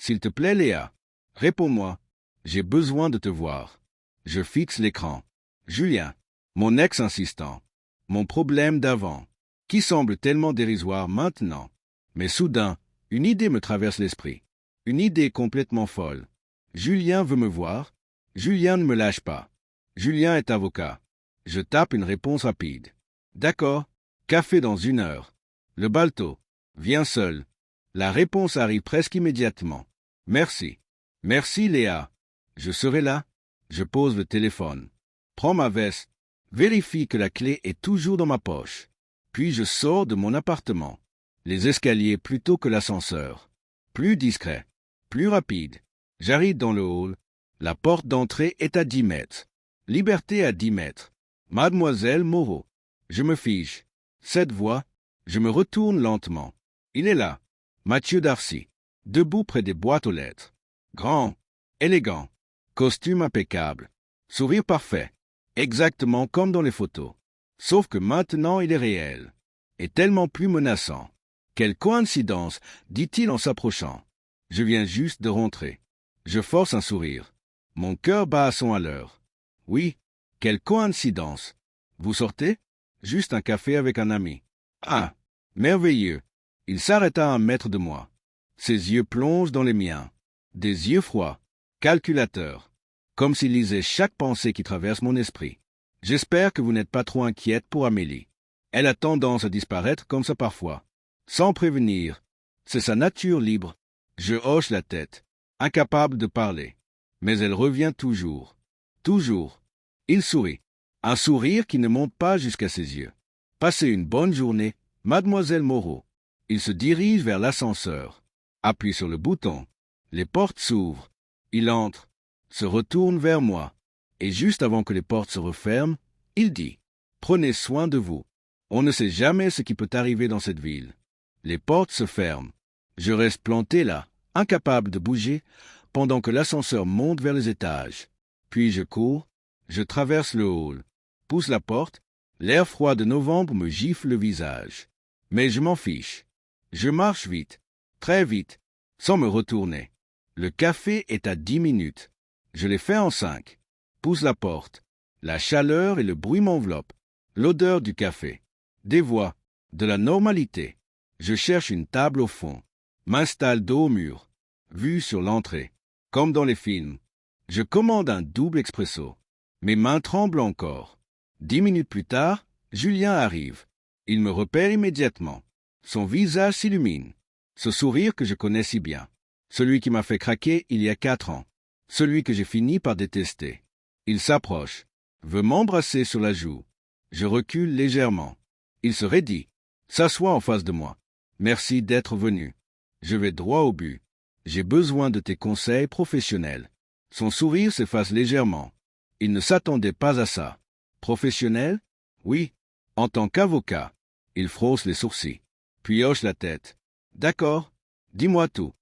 S'il te plaît, Léa. Réponds-moi. J'ai besoin de te voir. Je fixe l'écran. Julien. Mon ex insistant. Mon problème d'avant, qui semble tellement dérisoire maintenant. Mais soudain, une idée me traverse l'esprit. Une idée complètement folle. Julien veut me voir. Julien ne me lâche pas. Julien est avocat. Je tape une réponse rapide. D'accord. Café dans 1 heure. Le balto. Viens seul. La réponse arrive presque immédiatement. Merci. Merci, Léa. Je serai là. Je pose le téléphone. Prends ma veste. Vérifie que la clé est toujours dans ma poche. Puis je sors de mon appartement. Les escaliers plutôt que l'ascenseur. Plus discret. Plus rapide. J'arrive dans le hall. La porte d'entrée est à 10 mètres. Liberté à 10 mètres. Mademoiselle Moreau. Je me fige. Cette voix. Je me retourne lentement. Il est là. Mathieu Darcy. Debout près des boîtes aux lettres. Grand. Élégant. Costume impeccable. Sourire parfait. Exactement comme dans les photos. Sauf que maintenant il est réel. Et tellement plus menaçant. Quelle coïncidence, dit-il en s'approchant. Je viens juste de rentrer. Je force un sourire. Mon cœur bat à 100 à l'heure. Oui, quelle coïncidence. Vous sortez? Juste un café avec un ami. Ah, merveilleux. Il s'arrêta à 1 mètre de moi. Ses yeux plongent dans les miens. Des yeux froids, calculateurs. Comme s'il lisait chaque pensée qui traverse mon esprit. J'espère que vous n'êtes pas trop inquiète pour Amélie. Elle a tendance à disparaître comme ça parfois. Sans prévenir. C'est sa nature libre. Je hoche la tête, incapable de parler. Mais elle revient toujours. Toujours. Il sourit. Un sourire qui ne monte pas jusqu'à ses yeux. Passez une bonne journée, mademoiselle Moreau. Il se dirige vers l'ascenseur. Appuie sur le bouton. Les portes s'ouvrent. Il entre. Se retourne vers moi, et juste avant que les portes se referment, il dit « Prenez soin de vous. On ne sait jamais ce qui peut arriver dans cette ville. » Les portes se ferment. Je reste planté là, incapable de bouger, pendant que l'ascenseur monte vers les étages. Puis je cours, je traverse le hall, pousse la porte, l'air froid de novembre me gifle le visage. Mais je m'en fiche. Je marche vite, très vite, sans me retourner. Le café est à 10 minutes. Je l'ai fait en 5. Pousse la porte. La chaleur et le bruit m'enveloppent. L'odeur du café. Des voix. De la normalité. Je cherche une table au fond. M'installe dos au mur. Vue sur l'entrée. Comme dans les films. Je commande un double expresso. Mes mains tremblent encore. 10 minutes plus tard, Julien arrive. Il me repère immédiatement. Son visage s'illumine. Ce sourire que je connais si bien. Celui qui m'a fait craquer il y a 4 ans. Celui que j'ai fini par détester. Il s'approche, veut m'embrasser sur la joue. Je recule légèrement. Il se raidit, s'assoit en face de moi. Merci d'être venu. Je vais droit au but. J'ai besoin de tes conseils professionnels. Son sourire s'efface légèrement. Il ne s'attendait pas à ça. Professionnel? Oui. En tant qu'avocat. Il fronce les sourcils, puis hoche la tête. D'accord. Dis-moi tout.